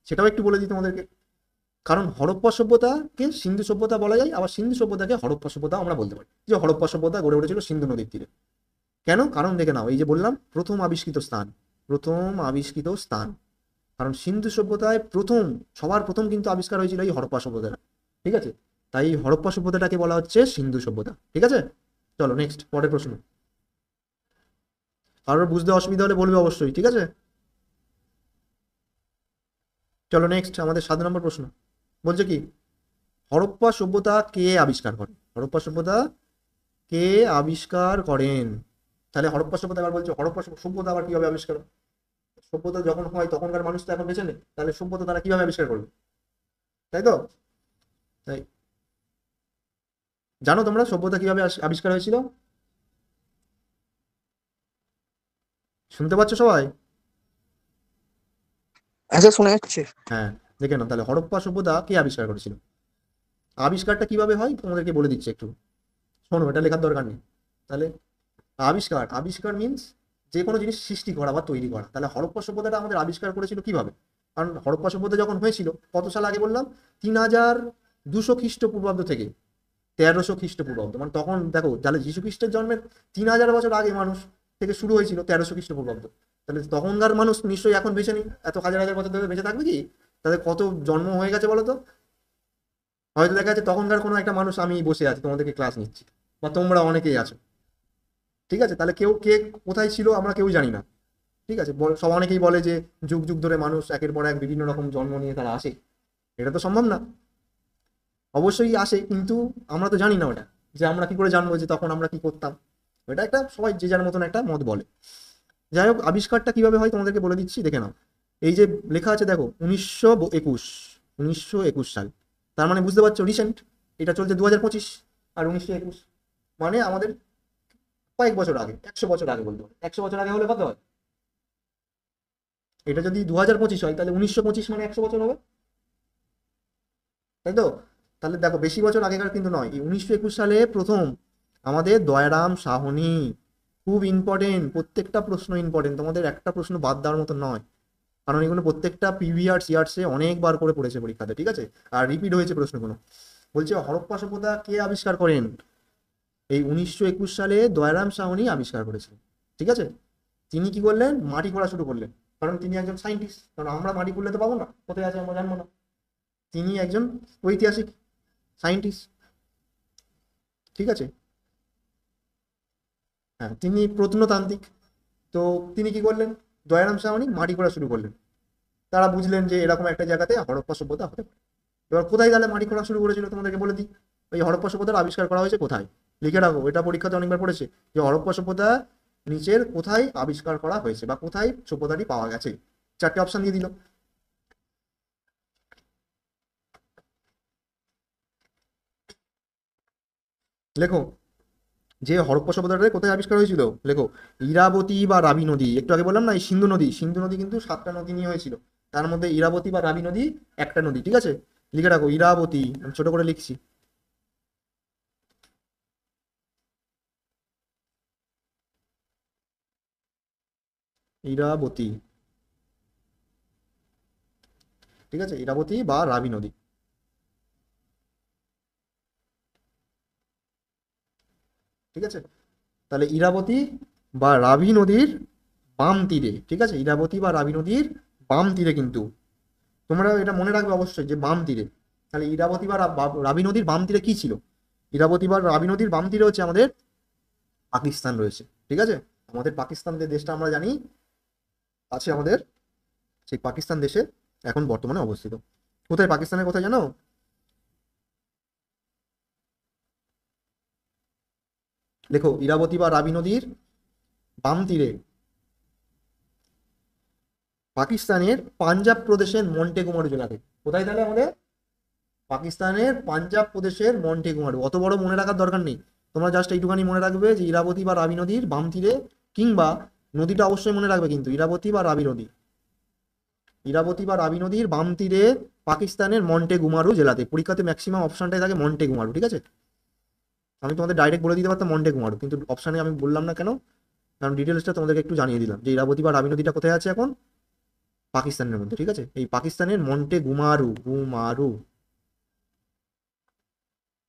সেটাও একটু বলে দিই তোমাদেরকে। কারণ হরপ্পা সভ্যতাকে সিন্ধু সভ্যতা বলা যায়, আবার সিন্ধু সভ্যতাকে হরপ্পা সভ্যতা আমরা বলতে পারি, যে হরপ্পা সভ্যতা গড়ে উঠেছিল সিন্ধু নদীর তীরে। কেন? কারণ দেখে নাও, এই যে বললাম প্রথম আবিষ্কৃত স্থান, প্রথম আবিষ্কৃত স্থান, কারণ সিন্ধু সভ্যতায় প্রথম, সবার প্রথম কিন্তু আবিষ্কার হয়েছিল এই হরপ্পা সভ্যতাটা, ঠিক আছে। তাই হরপ্পা সভ্যতাটাকে বলা হচ্ছে সিন্ধু সভ্যতা, ঠিক আছে। চলো নেক্সট, পরের প্রশ্ন। কারোর বুঝতে অসুবিধা হলে বলবে অবশ্যই, ঠিক আছে। চলো নেক্সট, আমাদের 7 নম্বর প্রশ্ন বলছে কি, হরপ্পা সভ্যতা কে আবিষ্কার করেন? হরপ্পা সভ্যতা কে আবিষ্কার করেন? তাহলে হরপ্পা সভ্যতা, এবার বলছে হরপ্পা সভ্যতা আবার কিভাবে আবিষ্কার হয়? সভ্যতা যখন হয় তখনকার মানুষ তো এখন বেঁচে নেই, তাহলে সভ্যতা তারা কিভাবে আবিষ্কার করবে, তাই তো? তাই জানো তোমরা সভ্যতা কিভাবে আবিষ্কার হয়েছিল? শুনতে পাচ্ছ সবাই? হ্যাঁ স্যার শোনা যাচ্ছে। হ্যাঁ দেখে নাও তাহলে, হরপ্পা সভ্যতা কে আবিষ্কার করেছিল, আবিষ্কারটা কিভাবে হয় তোমাদেরকে বলে দিচ্ছে একটু শোনো, এটা লেখার দরকার নেই। তাহলে আবিষ্কার, আবিষ্কার মিন্স যে কোনো জিনিস সৃষ্টি করা বা তৈরি করা। তাহলে হরপ্পা সভ্যতাটা আমাদের আবিষ্কার করেছিল কিভাবে? কারণ হরপ্পা সভ্যতা যখন হয়েছিল কত সাল আগে বললাম, 3200 খ্রিস্টপূর্বাব্দ থেকে 1300 খ্রিস্টপূর্বাব্দ, মানে তখন দেখো তাহলে যীশু খ্রিস্টের জন্মের 3000 বছর আগে মানুষ থেকে শুরু হয়েছিল 1300 খ্রিস্টপূর্বাব্দ। তাহলে তখনকার মানুষ নিশ্চয়ই এখন বেঁচে নেই, এত হাজার হাজার বছর ধরে বেঁচে থাকবে কি? তাদের কত জন্ম হয়ে গেছে বলো তো? হয়তো দেখা যাচ্ছে তখনকার কোনো একটা মানুষ, আমি বসে আছি তোমাদেরকে ক্লাস নিচ্ছি, বা তোমরা অনেকেই আছো, ঠিক আছে। তাহলে কেউ কে কোথায় ছিল আমরা কেউ জানি না, ঠিক আছে। সব অনেকেই বলে যে যুগ যুগ ধরে মানুষ একের পর এক বিভিন্ন রকম জন্ম নিয়ে তারা আসে, এটা তো সম্ভব না। অবশ্যই আসে, কিন্তু আমরা তো জানি না ওটা, যে আমরা কি করে জানবো যে তখন আমরা কি করতাম। এটা একটা সবাই যে যার মতন একটা মত বলে। যাই হোক, আবিষ্কারটা কিভাবে হয় তোমাদেরকে বলে দিচ্ছি, দেখে নাও। এই যে লেখা আছে দেখো 1921 সাল, তার মানে বুঝতে পারছো রিসেন্ট, এটা চলছে 2025, আর 1921 মানে আমাদের কয়েক বছর আগে, 100 বছর আগে বলতে পারো। 100 বছর আগে হলে কত হয়? এটা যদি 2025 হয় তাহলে 1925 মানে 100 বছর হবে, তাই তো? তাহলে দেখো বেশি বছর আগেকার কিন্তু নয়, এই 1921 সালে প্রথম আমাদের দয়ারাম সাহনি, খুব ইম্পর্টেন্ট, প্রত্যেকটা প্রশ্ন ইম্পর্টেন্ট, তোমাদের একটা প্রশ্ন বাদ দেওয়ার মতো নয়, কারণ এগুলো প্রত্যেকটা প্রিভিয়াস ইয়ার্সে অনেকবার করে পড়েছে পরীক্ষাতে, ঠিক আছে, আর রিপিট হয়েছে প্রশ্নগুলো। বলছে হরপ্পা সভ্যতা কে আবিষ্কার করেন? এই 1921 সালে দয়ারাম সাহনি আবিষ্কার করেছিলেন, ঠিক আছে। তিনি কি করলেন? মাটি খোঁড়া শুরু করলেন, কারণ তিনি একজন সায়েন্টিস্ট, কারণ আমরা মাটি খুঁড়লে তো পাবো না কোথায় আছে আমরা জানবো না। তিনি একজন ঐতিহাসিক সায়েন্টিস্ট, ঠিক আছে। হ্যাঁ তিনি প্রত্নতান্ত্রিক। তো তিনি কি করলেন? দয়ারাম সাহানি মাটি খোঁড়া শুরু করলেন, তারা বুঝলেন যে এরকম একটা জায়গাতে হরপ্পা সভ্যতা হতে পারে। এবার কোথায় তাহলে মাটি খোঁড়া শুরু করেছিল তোমাদেরকে বলে দিই, ওই হরপ্পা সভ্যতার আবিষ্কার করা হয়েছে কোথায়, লিখে রাখো, এটা পরীক্ষাতে অনেকবার পড়েছে, যে হরপ্পা সভ্যতা নিচের কোথায় আবিষ্কার করা হয়েছে বা কোথায় সভ্যতাটি পাওয়া গেছে। 4টে অপশন দিয়ে দিল, লেখো যে হরপ্পা সভ্যতাটা কোথায় আবিষ্কার হয়েছিল, লেখো ইরাবতী বা রাবি নদী। একটু আগে বললাম না এই সিন্ধু নদী, সিন্ধু নদী কিন্তু 7টা নদী নিয়ে হয়েছিল, তার মধ্যে ইরাবতী বা রাবি নদী একটা নদী, ঠিক আছে। লিখে রাখো ইরাবতী, আমি ছোট করে লিখছি, ইরাবতী, ঠিক আছে, ইরাবতী বা রাবি নদী। ঠিক আছে? তাহলে ইরাবতী বা রাবি নদীর বাম তীরে, ঠিক আছে, ইরাবতী বা রাবি নদীর বাম তীরে কিন্তু তোমরা এটা মনে রাখবে অবশ্যই যে বাম তীরে। তাহলে ইরাবতী বা রাবি নদীর বাম তীরে কি ছিল? ইরাবতী বা রাবি নদীর বাম তীরে হচ্ছে আমাদের পাকিস্তান রয়েছে, ঠিক আছে? আমাদের পাকিস্তান যে দেশটা আমরা জানি আছে আমাদের, সেই পাকিস্তান দেশে এখন বর্তমানে অবস্থিত। কোথায় পাকিস্তানের কোথায় জানো? দেখো, ইরাবতী বা রাবি নদীর বাম তীরে পাকিস্তানের পাঞ্জাব প্রদেশের মন্টেগুমারু জেলাতে। কোথায় তাহলে আমাদের? পাকিস্তানের পাঞ্জাব প্রদেশের মন্টেগুমারু। অত বড় মনে রাখার দরকার নেই, তোমরা জাস্ট এইটুখানি মনে রাখবে যে ইরাবতী বা রাবি নদীর বাম তীরে, কিংবা নদীটা অবশ্যই মনে রাখবে কিন্তু ইরাবতী বা রাবি নদী, ইরাবতী বা রাবি নদীর বাম তীরে পাকিস্তানের মন্টেগুমারু জেলাতে। পরীক্ষাতে ম্যাক্সিমাম অপশনটাই থাকে মন্টেগুমারু, ঠিক আছে? আমি তোমাদের ডাইরেক্ট বলে দিতে পারতাম মন্টেগুমারু, কিন্তু অপশানে আমি বললাম না কেন, কারণ ডিটেলসটা তোমাদেরকে একটু জানিয়ে দিলাম যে ইরাবতী বা রাবি নদীটা কোথায় আছে এখন, পাকিস্তানের মধ্যে, ঠিক আছে? এই পাকিস্তানের মন্টেগুমারু, গুমারু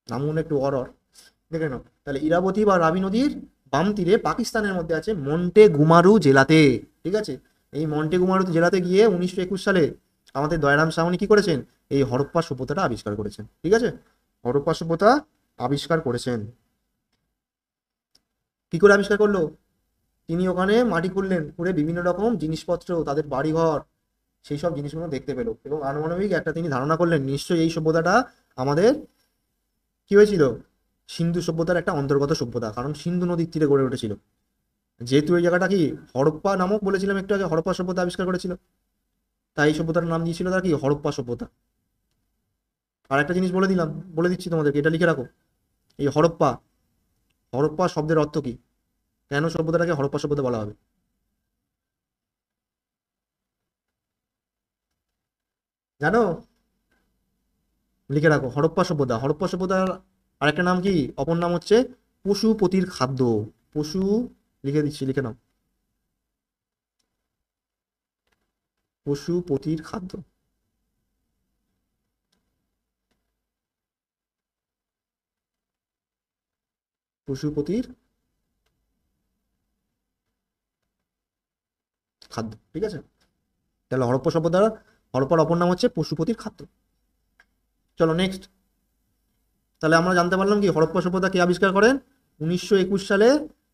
নামগুলো একটু দেখে নাও। তাহলে ইরাবতী বা রাবি নদীর বাম তীরে পাকিস্তানের মধ্যে আছে মন্টেগুমারু জেলাতে, ঠিক আছে? এই মন্টেগুমারু জেলাতে গিয়ে 1921 সালে আমাদের দয়ারাম সাহনি কি করেছেন? এই হরপ্পা সভ্যতাটা আবিষ্কার করেছেন, ঠিক আছে? হরপ্পা সভ্যতা আবিষ্কার করেছেন। কি করে আবিষ্কার করলো? তিনি ওখানে মাটি খুঁড়লেন, খুঁড়ে বিভিন্ন রকম জিনিসপত্র, তাদের বাড়িঘর, সেই সব জিনিসগুলো দেখতে পেল, এবং আনুমানবিক একটা তিনি ধারণা করলেন নিশ্চয়ই এই সভ্যতাটা আমাদের কি হয়েছিল, সিন্ধু সভ্যতার একটা অন্তর্গত সভ্যতা, কারণ সিন্ধু নদীর তীরে গড়ে উঠেছিল। যেহেতু এই জায়গাটা কি হরপ্পা নামক, বলেছিলাম একটু আগে, হরপ্পা সভ্যতা আবিষ্কার করেছিল, তাই এই সভ্যতার নাম দিয়েছিল তারা কি, হরপ্পা সভ্যতা। আর একটা জিনিস বলে দিচ্ছি তোমাদেরকে, এটা লিখে রাখো। এই হরপ্পা, হরপ্পা শব্দের অর্থ কি? কেন সভ্যতাটাকে হরপ্পা সভ্যতা বলা হবে? জানো? লিখে রাখো, হরপ্পা সভ্যতা। হরপ্পা সভ্যতার আরেকটা নাম কি, অপর নাম হচ্ছে পশুপতির খাদ্য। পশু, লিখে দিচ্ছি, লিখে নাও, পশুপতির খাদ্য। পশুপতির খাদ্য, ঠিক আছে? তাহলে হরপ্পা সভ্যতার, হরপ্পার অপর নাম হচ্ছে পশুপতির খাদ্য। চলো নেক্সট। তাহলে আমরা জানতে পারলাম কি হরপ্পা সভ্যতা কে আবিষ্কার করেন? 1921 সালে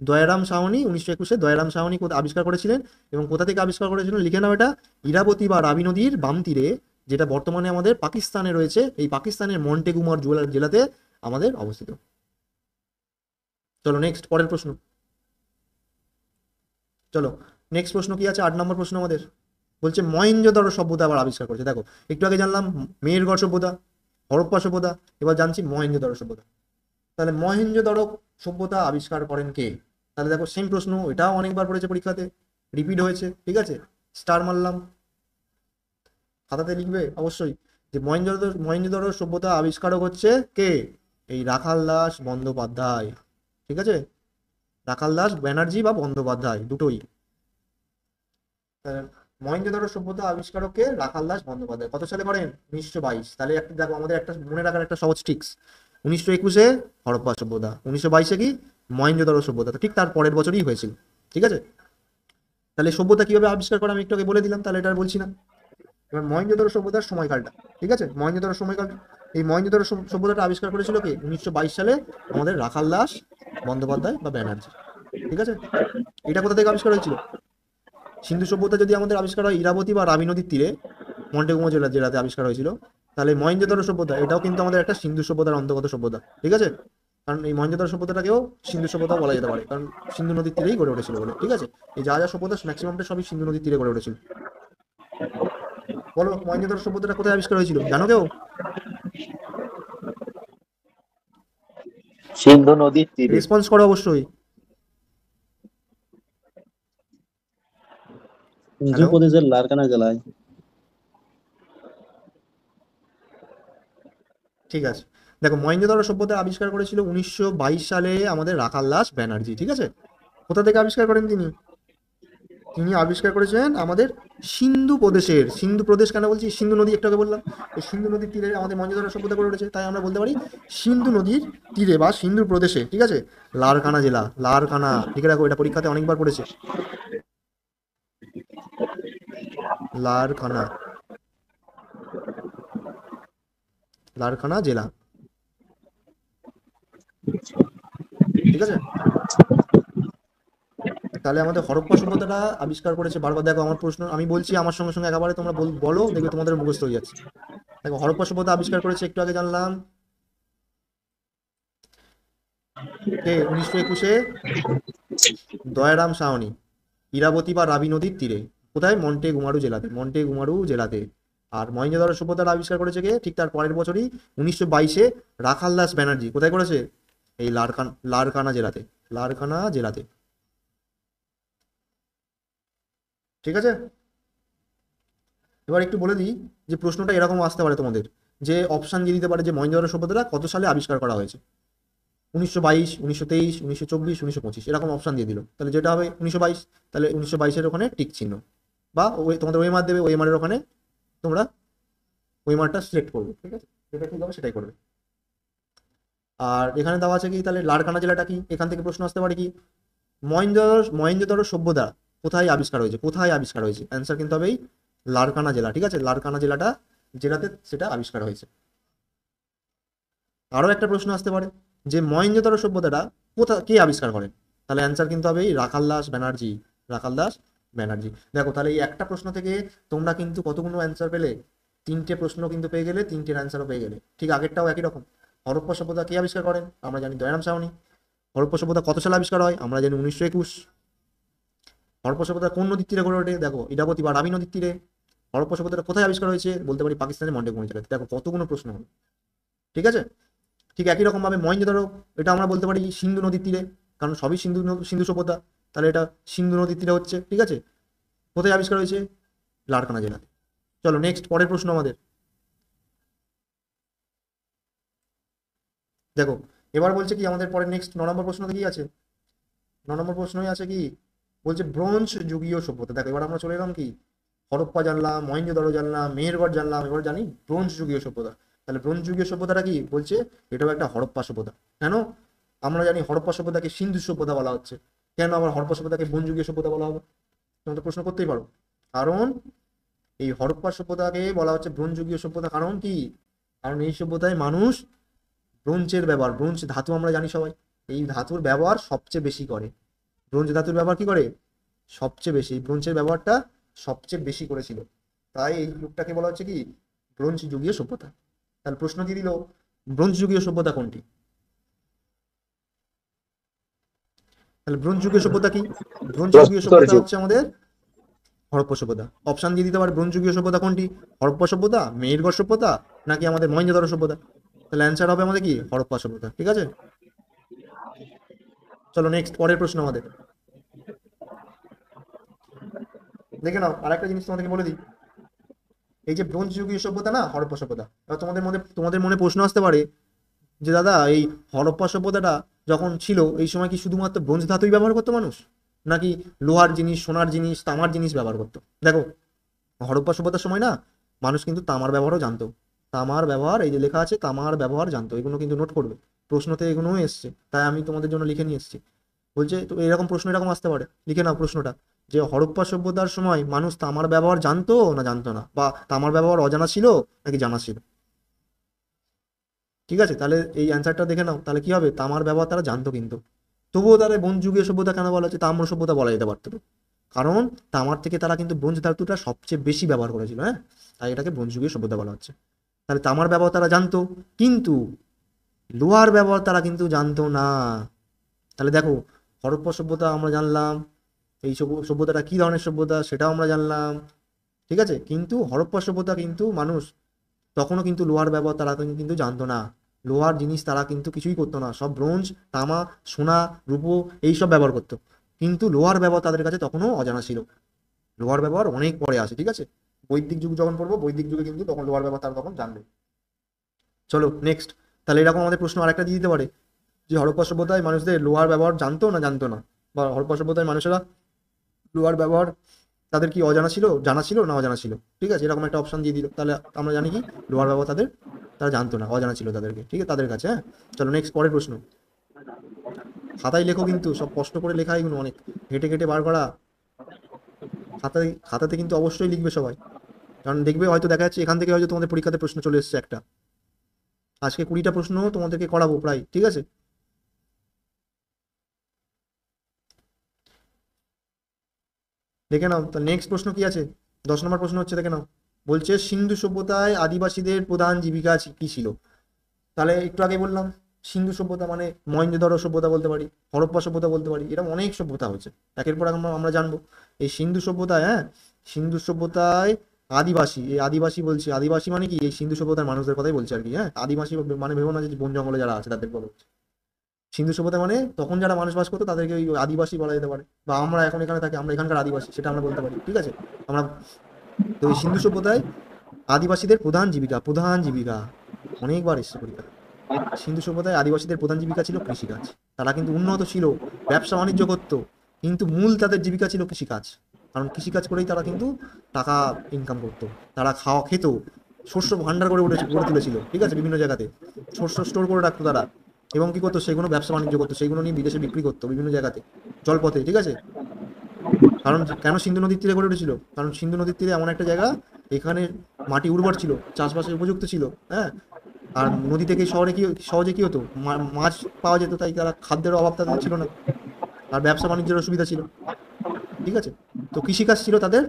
দয়ারাম সাহনি, 1921-এ দয়ারাম সাহনি আবিষ্কার করেছিলেন। এবং কোথা থেকে আবিষ্কার করেছিলেন লিখে নাও এটা, ইরাবতী বা রাবি নদীর বাম তীরে, যেটা বর্তমানে আমাদের পাকিস্তানে রয়েছে, এই পাকিস্তানের মন্টেগুমার জেলাতে আমাদের অবস্থিত। চলো নেক্সট, পরের প্রশ্ন। চলো নেক্সট প্রশ্ন কি আছে, 8 নম্বর প্রশ্ন আমাদের বলছে মহেঞ্জোদারো সভ্যতা আবার আবিষ্কার করেছে। দেখো, একটু আগে জানলাম মেহেরগড় সভ্যতা, হরপ্পা সভ্যতা, এবার জানছি মহেঞ্জোদারো সভ্যতা। তাহলে মহেঞ্জোদারো সভ্যতা আবিষ্কার করেন কে? তাহলে দেখো, সেম প্রশ্ন, এটাও অনেকবার পড়েছে পরীক্ষাতে, রিপিট হয়েছে, ঠিক আছে? স্টার মারলাম, খাতাতে লিখবে অবশ্যই যে মহেঞ্জোদারো সভ্যতা আবিষ্কারক হচ্ছে কে? এই রাখাল দাস বন্দ্যোপাধ্যায়, ঠিক আছে? রাখাল দাস ব্যানার্জি বা বন্দ্যোপাধ্যায়, দুটোই। মহেঞ্জোদারো সভ্যতা আবিষ্কারককে রাখাল দাস বন্দ্যোপাধ্যায়। কত সালে করেন? 1922। তাহলে একটা দেখো, আমাদের একটা মনে রাখার একটা সহজ ট্রিক্স, 1921-এ হরপ্পা সভ্যতা, 1922-এ কি মহেঞ্জোদারো সভ্যতা, ঠিক তার পরের বছরই হয়েছিল, ঠিক আছে? তাহলে সভ্যতা কিভাবে আবিষ্কার করে আমি একটু আগে বলে দিলাম, তাহলে এটা আর বলছি না। এবার মহেঞ্জোদারো সভ্যতার সময়কালটা, ঠিক আছে? মহেঞ্জোদারো সময়কাল, এই মহেঞ্জোদারো সভ্যতাটা আবিষ্কার করেছিল কি 1922 সালে আমাদের রাখাল দাস বন্দ্যোপাধ্যায় বা ব্যানার্জি, ঠিক আছে? এটা কোথা থেকে আবিষ্কার হয়েছিল? সিন্ধু সভ্যতা যদি আমাদের আবিষ্কার হয় ইরাবতী বা রাবি নদীর তীরে, মন্টেগুমো জেলাতে আবিষ্কার হয়েছিল, তাহলে মহেঞ্জোদারো সভ্যতা এটাও কিন্তু আমাদের একটা সিন্ধু সভ্যতার অন্তর্গত সভ্যতা, ঠিক আছে? কারণ এই মহেঞ্জোদারো সভ্যতাটাকেও সিন্ধু সভ্যতা বলা যেতে পারে, কারণ সিন্ধু নদীর তীরেই গড়ে উঠেছিল বলে, ঠিক আছে? এই যা যা সভ্যতা ম্যাক্সিমামটা সবই সিন্ধু নদীর তীরে গড়ে উঠেছিল। বলো, মহেঞ্জোদারো সভ্যতাটা কোথায় আবিষ্কার হয়েছিল, জানো কেউ? সিন্ধু নদীর তীরে। রেসপন্স করো অবশ্যই। মধ্যপ্রদেশের লারকানা জেলায়। ঠিক আছে, দেখো, মহেঞ্জোদারো সভ্যতা আবিষ্কার করেছিল 1922 সালে আমাদের রাখাল দাস ব্যানার্জি, ঠিক আছে? কোথা থেকে আবিষ্কার করেন তিনি? তিনি আবিষ্কার করেছেন আমাদের সিন্ধু প্রদেশের, সিন্ধু প্রদেশ কেন বলছি, সিন্ধু নদী একটু আগে বললাম, এই সিন্ধু নদীর তীরে আমাদের মহেঞ্জোদারো সভ্যতা গড়ে উঠেছে, তাই আমরা বলতে পারি সিন্ধু নদীর তীরে বা সিন্ধু প্রদেশে, ঠিক আছে। লারকানা জেলা, লারকানা, ঠিক রাখো, এটা পরীক্ষাতে অনেকবার পড়েছে, লারকানা, লারকানা জেলা, ঠিক আছে। তাহলে আমাদের হরপ্পা সভ্যতাটা আবিষ্কার করেছে, বারবার দেখো আমার প্রশ্ন আমি বলছি, আমার সঙ্গে সঙ্গে একেবারে তোমরা বলো, দেখবে তোমাদের মুখস্থ হয়ে যাচ্ছে। দেখো হরপ্পা সভ্যতা আবিষ্কার করেছে, একটু আগে জানলাম, কে 1921-এ দয়ারাম সাহনি, ইরাবতী বা রাবি নদীর তীরে, কোথায়, মন্টেগুমারু জেলাতে, মন্টেগুমারু জেলাতে। আর মহেঞ্জোদারো সভ্যতাটা আবিষ্কার করেছে কে, ঠিক তার পরের বছরই 1922-এ রাখালদাস ব্যানার্জি, কোথায় করেছে, এই লারকানা জেলাতে, লারকানা জেলাতে, ঠিক আছে। এবার একটু বলে দিই যে প্রশ্নটা এরকম আসতে পারে তোমাদের, যে অপশান দিয়ে দিতে পারে যে মহেঞ্জোদারো সভ্যতাটা কত সালে আবিষ্কার করা হয়েছে, 1922, 1923, 1924, 1925, এরকম অপশান দিয়ে দিল, তাহলে যেটা হবে 1922, তাহলে 1922-এর ওখানে টিক চিহ্ন, বা তোমাদের ওয়েমার দেবে, ওয়েমারের ওখানে তোমরা ওয়েমারটা সিলেক্ট করবে, ঠিক আছে, যেটা ঠিক হবে সেটাই করবে। আর এখানে দেওয়া আছে কি, তাহলে লারকানা জেলাটা কি, এখান থেকে প্রশ্ন আসতে পারে কি, মহেঞ্জোদারো সভ্যতা কোথায় আবিষ্কার হয়েছে, কোথায় আবিষ্কার হয়েছে, অ্যান্সার কিন্তু হবে এই লারকানা জেলা, ঠিক আছে, লারকানা জেলাটা জেলাতে সেটা আবিষ্কার হয়েছে। আরো একটা প্রশ্ন আসতে পারে যে মহেঞ্জোদারো সভ্যতাটা কে আবিষ্কার করেন, তাহলে অ্যান্সার কিন্তু হবে এই রাখালদাস ব্যানার্জি, রাখালদাস ব্যানার্জি। দেখো তাহলে এই একটা প্রশ্ন থেকে তোমরা কিন্তু কতগুলো অ্যান্সার পেলে, তিনটে প্রশ্ন কিন্তু পেয়ে গেলে, তিনটের অ্যান্সারও পেয়ে গেলে, ঠিক আগেরটাও একই রকম। হরপ্পা সভ্যতা কে আবিষ্কার করেন, আমরা জানি দয়ারাম সাহনি। হরপ্পা সভ্যতা কত সালে আবিষ্কার হয়, আমরা জানি 1921। হরপ্পা সভ্যতা কোন নদীর তীরে গড়ে ওঠে, দেখো ইরাবতী বা রাবি নদীর তীরে। হরপ্পা সভ্যতাটা কোথায় আবিষ্কার হয়েছে, বলতে পারি পাকিস্তানের মন্টেগুমারু জেলাতে। দেখো কতগুলো প্রশ্ন হলো, ঠিক আছে। ঠিক একই রকম ভাবে মহেঞ্জোদারো, এটা আমরা বলতে পারি সিন্ধু নদীর তীরে, কারণ সবই সিন্ধু সভ্যতা, তাহলে এটা সিন্ধু নদীর তীরে হচ্ছে, ঠিক আছে। কোথায় আবিষ্কার হয়েছে, লারকানা জেলাতে। চলো নেক্সট, পরের প্রশ্ন আমাদের, দেখো এবার বলছে কি আমাদের পরের নেক্সট 9 নম্বর প্রশ্নতে কি আছে, 9 নম্বর প্রশ্নই আছে কি, বলছে ব্রোঞ্জ যুগীয় সভ্যতা। দেখো এবার আমরা চলে এলাম কি, হরপ্পা জানলাম, মহেঞ্জোদারো জানলাম, মেহেরগড় জানলাম, এবার জানি ব্রোঞ্জ যুগীয় সভ্যতা। তাহলে ব্রোঞ্জ যুগীয় সভ্যতাটা কি বলছে, এটাও একটা হরপ্পা সভ্যতা। কেন, আমরা জানি হরপ্পা সভ্যতাকে সিন্ধু সভ্যতা বলা হচ্ছে, কেন আবার হরপ্পা সভ্যতাকে ব্রোঞ্জ যুগীয় সভ্যতা বলা হবে, তোমরা তো প্রশ্ন করতেই পারো। কারণ এই হরপ্পা সভ্যতাকে বলা হচ্ছে ব্রোঞ্জ যুগীয় সভ্যতা, কারণ কি, কারণ এই সভ্যতায় মানুষ ব্রোঞ্জের ব্যবহার, ব্রোঞ্জ ধাতু আমরা জানি সবাই, এই ধাতুর ব্যবহার সবচেয়ে বেশি করে, ব্রোঞ্জ ধাতুর ব্যবহার কি করে, সবচেয়ে বেশি, ব্রোঞ্জের ব্যবহারটা সবচেয়ে বেশি করেছিল, তাই এই যুগটাকে বলা হচ্ছে কি ব্রোঞ্জ যুগীয় সভ্যতা। তাহলে প্রশ্ন দিয়ে দিল ব্রোঞ্জ যুগীয় সভ্যতা কোনটি, তাহলে ব্রোঞ্জ যুগীয় সভ্যতা কি, ব্রোঞ্জ যুগীয় সভ্যতা হচ্ছে আমাদের হরপ্পা সভ্যতা। অপশন দিয়ে দিতে পারে ব্রোঞ্জ যুগীয় সভ্যতা কোনটি, হরপ্পা সভ্যতা, মেহেরগড় সভ্যতা, নাকি আমাদের মহেঞ্জোদারো সভ্যতা। তাহলে অ্যান্সার হবে আমাদের কি হরপ্পা সভ্যতা, ঠিক আছে। চলো নেক্সট, পরের প্রশ্ন আমাদের, দেখে নাও আরেকটা জিনিস তোমাদেরকে বলে দিই, এই যে ব্রোঞ্জ যুগীয় সভ্যতা না হরপ্পা সভ্যতা, এবার তোমাদের মনে প্রশ্ন আসতে পারে যে দাদা এই হরপ্পা সভ্যতাটা যখন ছিল এই সময় কি শুধুমাত্র ব্রোঞ্জ ধাতুই ব্যবহার করতো মানুষ, নাকি লোহার জিনিস, সোনার জিনিস, তামার জিনিস ব্যবহার করতো। দেখো হরপ্পা সভ্যতার সময় না মানুষ কিন্তু তামার ব্যবহারও জানতো, তামার ব্যবহার, এই যে লেখা আছে তামার ব্যবহার জানতো, এগুলো কিন্তু নোট করবে, প্রশ্নতে এগুলোও এসছে, তাই আমি তোমাদের জন্য লিখে নিয়ে এসেছি। বলছে তো এরকম প্রশ্ন এরকম আসতে পারে, লিখে নাও প্রশ্নটা, যে হরপ্পা সভ্যতার সময় মানুষ তামার ব্যবহার জানতো না জানতো না, বা তামার ব্যবহার অজানা ছিল নাকি জানা ছিল। ঠিক আছে, তাহলে এই অ্যান্সারটা দেখে নাও, তাহলে কি হবে, তামার ব্যবহার তারা জানতো, কিন্তু তবুও তারা ব্রোঞ্জ যুগীয় সভ্যতা কেন বলা হচ্ছে, তাম্র সভ্যতা বলা যেতে পারতো, কারণ তামার থেকে তারা কিন্তু ব্রোঞ্জ ধাতুটা সবচেয়ে বেশি ব্যবহার করেছিল, হ্যাঁ, তাই এটাকে ব্রোঞ্জ যুগীয় সভ্যতা বলা হচ্ছে। তাহলে তামার ব্যবহার তারা জানতো, কিন্তু লোহার ব্যবহার তারা কিন্তু জানতো না। তাহলে দেখো হরপ্পা সভ্যতা আমরা জানলাম, এই সভ্যতাটা কি ধরনের সভ্যতা সেটাও আমরা জানলাম, ঠিক আছে, কিন্তু হরপ্পা সভ্যতা কিন্তু মানুষ তখনও কিন্তু লোহার ব্যবহার তারা কিন্তু জানতো না, লোহার জিনিস তারা কিন্তু কিছুই করতো না, সব ব্রোঞ্জ, তামা, সোনা, রূপো এইসব ব্যবহার করতো, কিন্তু লোহার ব্যবহার তাদের কাছে তখনও অজানা ছিল, লোহার ব্যবহার অনেক পরে আসে, ঠিক আছে, বৈদিক যুগ যখন পড়বো, বৈদিক যুগে কিন্তু তখন লোহার ব্যবহার তারা তখন জানবে। চলো নেক্সট, তাহলে এরকম আমাদের প্রশ্ন আরেকটা দিয়ে দিতে পারে, যে হরপ্পা সভ্যতায় মানুষদের লোহার ব্যবহার জানতো না জানতো না, বা হরপ্পা সভ্যতায় মানুষেরা লোহার ব্যবহার তাদের কি অজানা ছিল, জানা ছিল না অজানা ছিল? ঠিক আছে, এরকম একটা অপশন দিয়ে দিল, তাহলে আমরা জানি কি লোহার ব্যবহার তারা জানতো না, অজানা ছিল তাদেরকে, ঠিক আছে, তাদের কাছে। হ্যাঁ, চলো নেক্সট, পরের প্রশ্ন। খাতায় লেখো, কিন্তু সব কষ্ট করে লেখা, এগুলো অনেক ঘেটে ঘেটে বার করা। খাতাতে কিন্তু অবশ্যই লিখবে সবাই, কারণ দেখবে হয়তো দেখা যাচ্ছে এখান থেকে হয়তো তোমাদের পরীক্ষাতে প্রশ্ন চলে এসেছে একটা। আজকে 20টা প্রশ্ন তোমাদেরকে করাবো প্রায়, ঠিক আছে। দেখে নাও, তো নেক্সট প্রশ্ন কি আছে? 10 নম্বর প্রশ্ন হচ্ছে, দেখে নাও, বলছে সিন্ধু সভ্যতায় আদিবাসীদের প্রধান জীবিকা কি ছিল? তাহলে একটু আগে বললাম, সিন্ধু সভ্যতা মানে মহেঞ্জোদারো সভ্যতা বলতে পারি, হরপ্পা সভ্যতা বলতে পারি, এরকম অনেক সভ্যতা হচ্ছে। একের পর আমরা জানবো এই সিন্ধু সভ্যতায়। হ্যাঁ, সিন্ধু সভ্যতায় আদিবাসী, এই আদিবাসী বলছি, আদিবাসী মানে কি এই সিন্ধু সভ্যতার মানুষদের কথাই বলছি আর কি। হ্যাঁ, আদিবাসী মানে ভেবো না যে বন জঙ্গলে যারা আছে তাদের বলা হচ্ছে। সিন্ধু সভ্যতা মানে তখন যারা মানুষ বাস করতো তাদেরকে ওই আদিবাসী বলা যেতে পারে, বা আমরা এখন এখানে থাকি, আমরা এখানকার আদিবাসী, সেটা আমরা বলতে পারি, ঠিক আছে। আমরা তো এই সিন্ধু সভ্যতায় আদিবাসীদের প্রধান জীবিকা অনেকবার এসছে পরীক্ষা। সিন্ধু সভ্যতায় আদিবাসীদের প্রধান জীবিকা ছিল কৃষিকাজ। তারা কিন্তু উন্নত ছিল, ব্যবসা বাণিজ্য করতো, কিন্তু মূল তাদের জীবিকা ছিল কৃষিকাজ। কারণ কৃষিকাজ করেই তারা কিন্তু টাকা ইনকাম করতো, তারা খেত, শস্য ভান্ডার গড়ে তুলেছিল, ঠিক আছে, বিভিন্ন জায়গাতে শস্য স্টোর করে রাখতো তারা, এবং কি করতো, সেগুলো ব্যবসা বাণিজ্য করতো, সেগুলো নিয়ে বিদেশে বিক্রি করতো বিভিন্ন জায়গাতে, জলপথে, ঠিক আছে। কারণ কেন সিন্ধু নদীর তীরে গড়ে উঠেছিল? কারণ সিন্ধু নদীর তীরে এমন একটা জায়গা, এখানে মাটি উর্বর ছিল, চাষবাসের উপযুক্ত ছিল। হ্যাঁ, আর নদী থেকে শহরে কি সহজে কি হতো, মাছ পাওয়া যেত, তাই তারা খাদ্যের অভাব তাদের ছিল না, আর ব্যবসা বাণিজ্যের সুবিধা ছিল, ঠিক আছে। তো কৃষিকাজ ছিল তাদের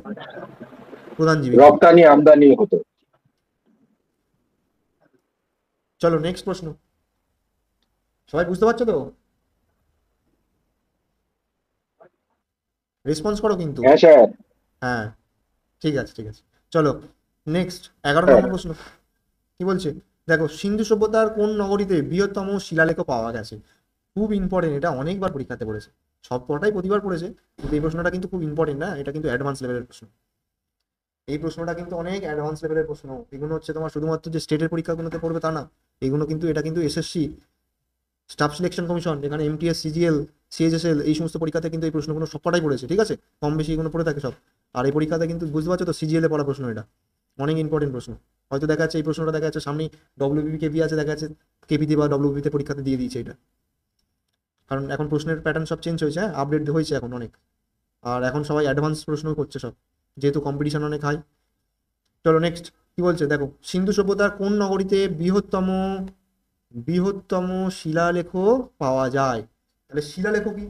প্রধান জীবিকা। রপ্তানি আমদানি হতো। চলো নেক্সট প্রশ্ন, সবাই বুঝতে পারছো তো? রেসপন্স করো কিন্তু। হ্যাঁ স্যার। হ্যাঁ, ঠিক আছে ঠিক আছে, চলো নেক্সট 11 হ্যাঁ। নম্বর প্রশ্ন। কি বলছে দেখো, সিন্ধু সভ্যতার কোন নগরীতে বৃহত্তম শিলালেখ পাওয়া গেছে? খুব ইম্পর্টেন্ট, এটা অনেকবার পরীক্ষাতে পড়েছে, সব কটাই প্রতিবার পড়েছে, কিন্তু এই প্রশ্নটা কিন্তু খুব ইম্পর্টেন্ট না, এটা কিন্তু অ্যাডভান্স লেভেলের প্রশ্ন। এই প্রশ্নটা কিন্তু অনেক অ্যাডভান্স লেভেলের প্রশ্ন। এগুলো হচ্ছে তোমার শুধুমাত্র যে স্টেটের পরীক্ষাগুলোতে পড়বে তা না, এগুলো কিন্তু এটা কিন্তু এসএসসি, স্টাফ সিলেকশন কমিশন, এখানে এমটিএস, সিজিএল, সিএইচএসএল, এই সমস্ত পরীক্ষাতে কিন্তু এই প্রশ্নগুলো সবকটাই পড়েছে, ঠিক আছে, কম বেশি এগুলো পড়ে থাকে সব। আর এই পরীক্ষাতে কিন্তু বুঝতে পারছো তো, সিজিএল এ পড়া প্রশ্ন, এটা অনেক ইম্পর্টেন্ট প্রশ্ন। হয়তো দেখা যাচ্ছে এই প্রশ্নটা দেখা যাচ্ছে সামনে ডব্লিউবিপি কেপি আছে, দেখা যাচ্ছে কেপিতে বা ডব্লিউবিতে পরীক্ষাতে দিয়ে দিয়েছে এটা, কারণ এখন প্রশ্নের প্যাটার্ন সব চেঞ্জ হয়েছে, হ্যাঁ, আপডেট হয়েছে এখন অনেক, আর এখন সবাই অ্যাডভান্স প্রশ্ন করছে সব, যেহেতু কম্পিটিশন অনেক হাই। চলো নেক্সট, কি বলছে দেখো, সিন্ধু সভ্যতার কোন নগরীতে বৃহত্তম শিলালেখ পাওয়া যায়? তাহলে শিলালেখ কি,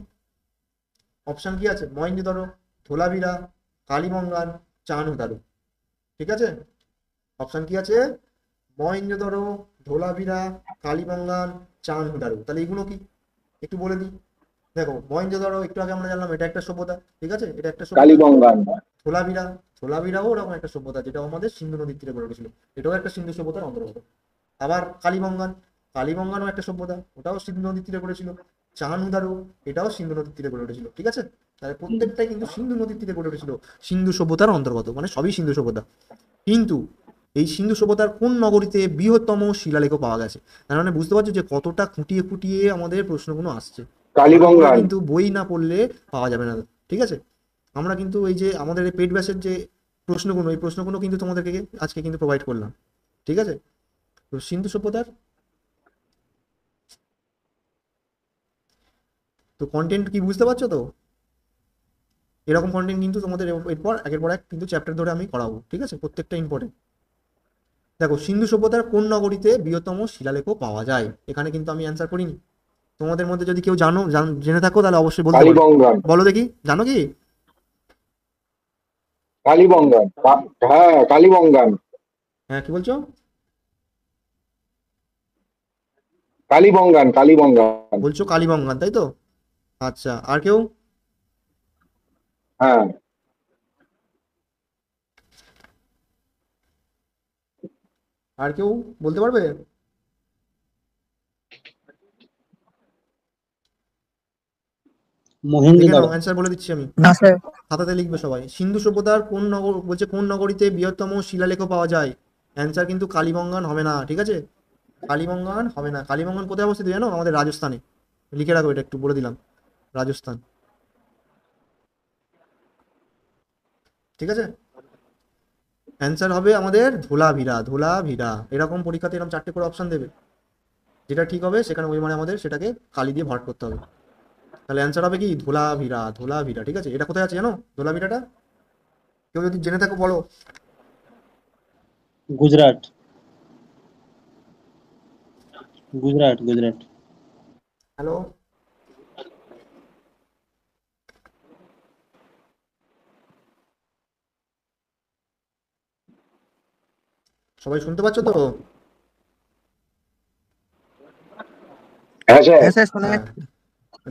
অপশন কি আছে? মহেঞ্জোদারো, ধোলাভিরা, কালীবঙ্গান, চানহুদারো, ঠিক আছে। অপশন কি আছে? মহেঞ্জোদারো, ধোলাভিরা, কালীবঙ্গান, চানহুদারো। তাহলে এগুলো কি একটু বলে দিই। দেখো, মহেঞ্জোদারো একটু আগে আমরা জানলাম এটা একটা সভ্যতা, ঠিক আছে, এটা একটা সভ্যতা। কালীবঙ্গান। ধোলাভিরাও ওরকম একটা সভ্যতা, যেটা আমাদের সিন্ধু নদীর তীরে গড়ে উঠেছিল, এটাও একটা সিন্ধু সভ্যতার অন্তর্গত। আবার কালীবঙ্গানও একটা সভ্যতা, ওটাও সিন্ধু নদীর তীরে গড়েছিল। চানহুদারো, এটাও সিন্ধু নদীর তীরে গড়ে উঠেছিল, ঠিক আছে। তাহলে প্রত্যেকটাই কিন্তু সিন্ধু নদীর তীরে গড়ে উঠেছিল, সিন্ধু সভ্যতার অন্তর্গত, মানে সবই সিন্ধু সভ্যতা। কিন্তু এই সিন্ধু সভ্যতার কোন নগরীতে বৃহত্তম শিলালেখ পাওয়া গেছে? তার মানে বুঝতে পারছো যে কতটা খুঁটিয়ে খুঁটিয়ে আমাদের প্রশ্নগুলো আসছে, কালীবঙ্গান। কিন্তু বই না পড়লে পাওয়া যাবে না, ঠিক আছে। আমরা কিন্তু এই যে আমাদের এই পেড ব্যাচের যে প্রশ্নগুলো, এই প্রশ্নগুলো কিন্তু তোমাদেরকে আজকে কিন্তু প্রোভাইড করলাম, ঠিক আছে। তো সিন্ধু সভ্যতার তো কন্টেন্ট কি বুঝতে পারছো তো? এরকম কন্টেন্ট কিন্তু তোমাদের এরপর একের পর এক কিন্তু চ্যাপ্টার ধরে আমি করাবো, ঠিক আছে, প্রত্যেকটা ইম্পর্টেন্ট। দেখো, সিন্ধু সভ্যতার কোন নগরীতে বৃহত্তম শিলালেখ পাওয়া যায়? এখানে কিন্তু আমি অ্যান্সার করিনি, তোমাদের মধ্যে যদি কেউ জেনে থাকো তাহলে অবশ্যই বলতে পারো। কালীবঙ্গান। বলো দেখি, জানো কি? কালীবঙ্গান। হ্যাঁ কালীবঙ্গান। হ্যাঁ, কি বলছো? কালীবঙ্গান কালীবঙ্গান। বলছো কালীবঙ্গান, তাই তো? আচ্ছা, আর কেউ? হ্যাঁ। আর কেউ বলতে পারবে? দেখে মহেঞ্জোদারো। নাও, অ্যান্সার বলে দিচ্ছি আমি, না স্যার। খাতাতে লিখবে সবাই। সিন্ধু সভ্যতার কোন নগর বলছে, কোন নগরীতে বৃহত্তম শিলালেখ পাওয়া যায়? অ্যান্সার কিন্তু কালীবঙ্গান হবে না, ঠিক আছে, কালীবঙ্গান হবে না। কালীবঙ্গান কোথায় অবস্থিত জানো? আমাদের রাজস্থানে, লিখে রাখো, এটা একটু বলে দিলাম, রাজস্থান। ঠিক আছে, অ্যান্সার হবে আমাদের ধোলাভিরা। ধোলাভিরা এরকম পরীক্ষাতে এরকম 4টে করে অপশন দেবে, যেটা ঠিক হবে সেখানে ওই মানে আমাদের সেটাকে কালি দিয়ে ভরাট করতে হবে। তাহলে অ্যান্সার হবে কি ধোলাভিরা। ধোলাভিরা, ঠিক আছে। এটা কোথায় আছে জানো ধোলাভিরাটা? কেউ যদি জেনে থাকো বলো। গুজরাট, গুজরাট, গুজরাট। হ্যালো, সবাই শুনতে পাচ্ছ তো? হ্যাঁ স্যার। হ্যাঁ স্যার শোনা হ্যাঁ, যাচ্ছে।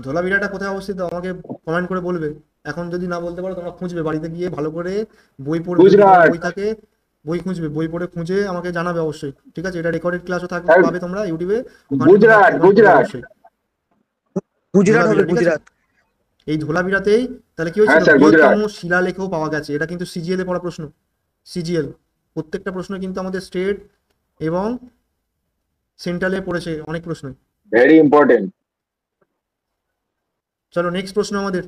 ধোলাভিরাটা কোথায় অবস্থিত আমাকে কমেন্ট করে বলবে। এখন যদি না বলতে পারো তোমরা খুঁজবে, বাড়িতে গিয়ে ভালো করে বই পড়বে, যদি গুজরাট। বই থাকে বই খুঁজবে, বই পড়ে খুঁজে আমাকে জানাবে অবশ্যই, ঠিক আছে। এটা রেকর্ডেড ক্লাসও থাকবে, স্যার, পাবে তোমরা ইউটিউবে, ওখানে কিন্তু গুজরাট, থাকবে, এরকম করবে গুজরাট। অবশ্যই। গুজরাট হবে, ধোলাভিরা, ঠিক আছে। গুজরাট। এই ধোলাভিরাতেই তাহলে কি হ্যাঁ হয়েছিল, স্যার, বৃহত্তম গুজরাট। শিলালেখও পাওয়া গেছে। এটা কিন্তু সিজিএল এ পড়া প্রশ্ন। সিজিএল প্রত্যেকটা প্রশ্ন কিন্তু আমাদের স্টেট এবং সেন্ট্রালে পড়েছে অনেক প্রশ্ন। Very important. চলো নেক্সট প্রশ্ন আমাদের,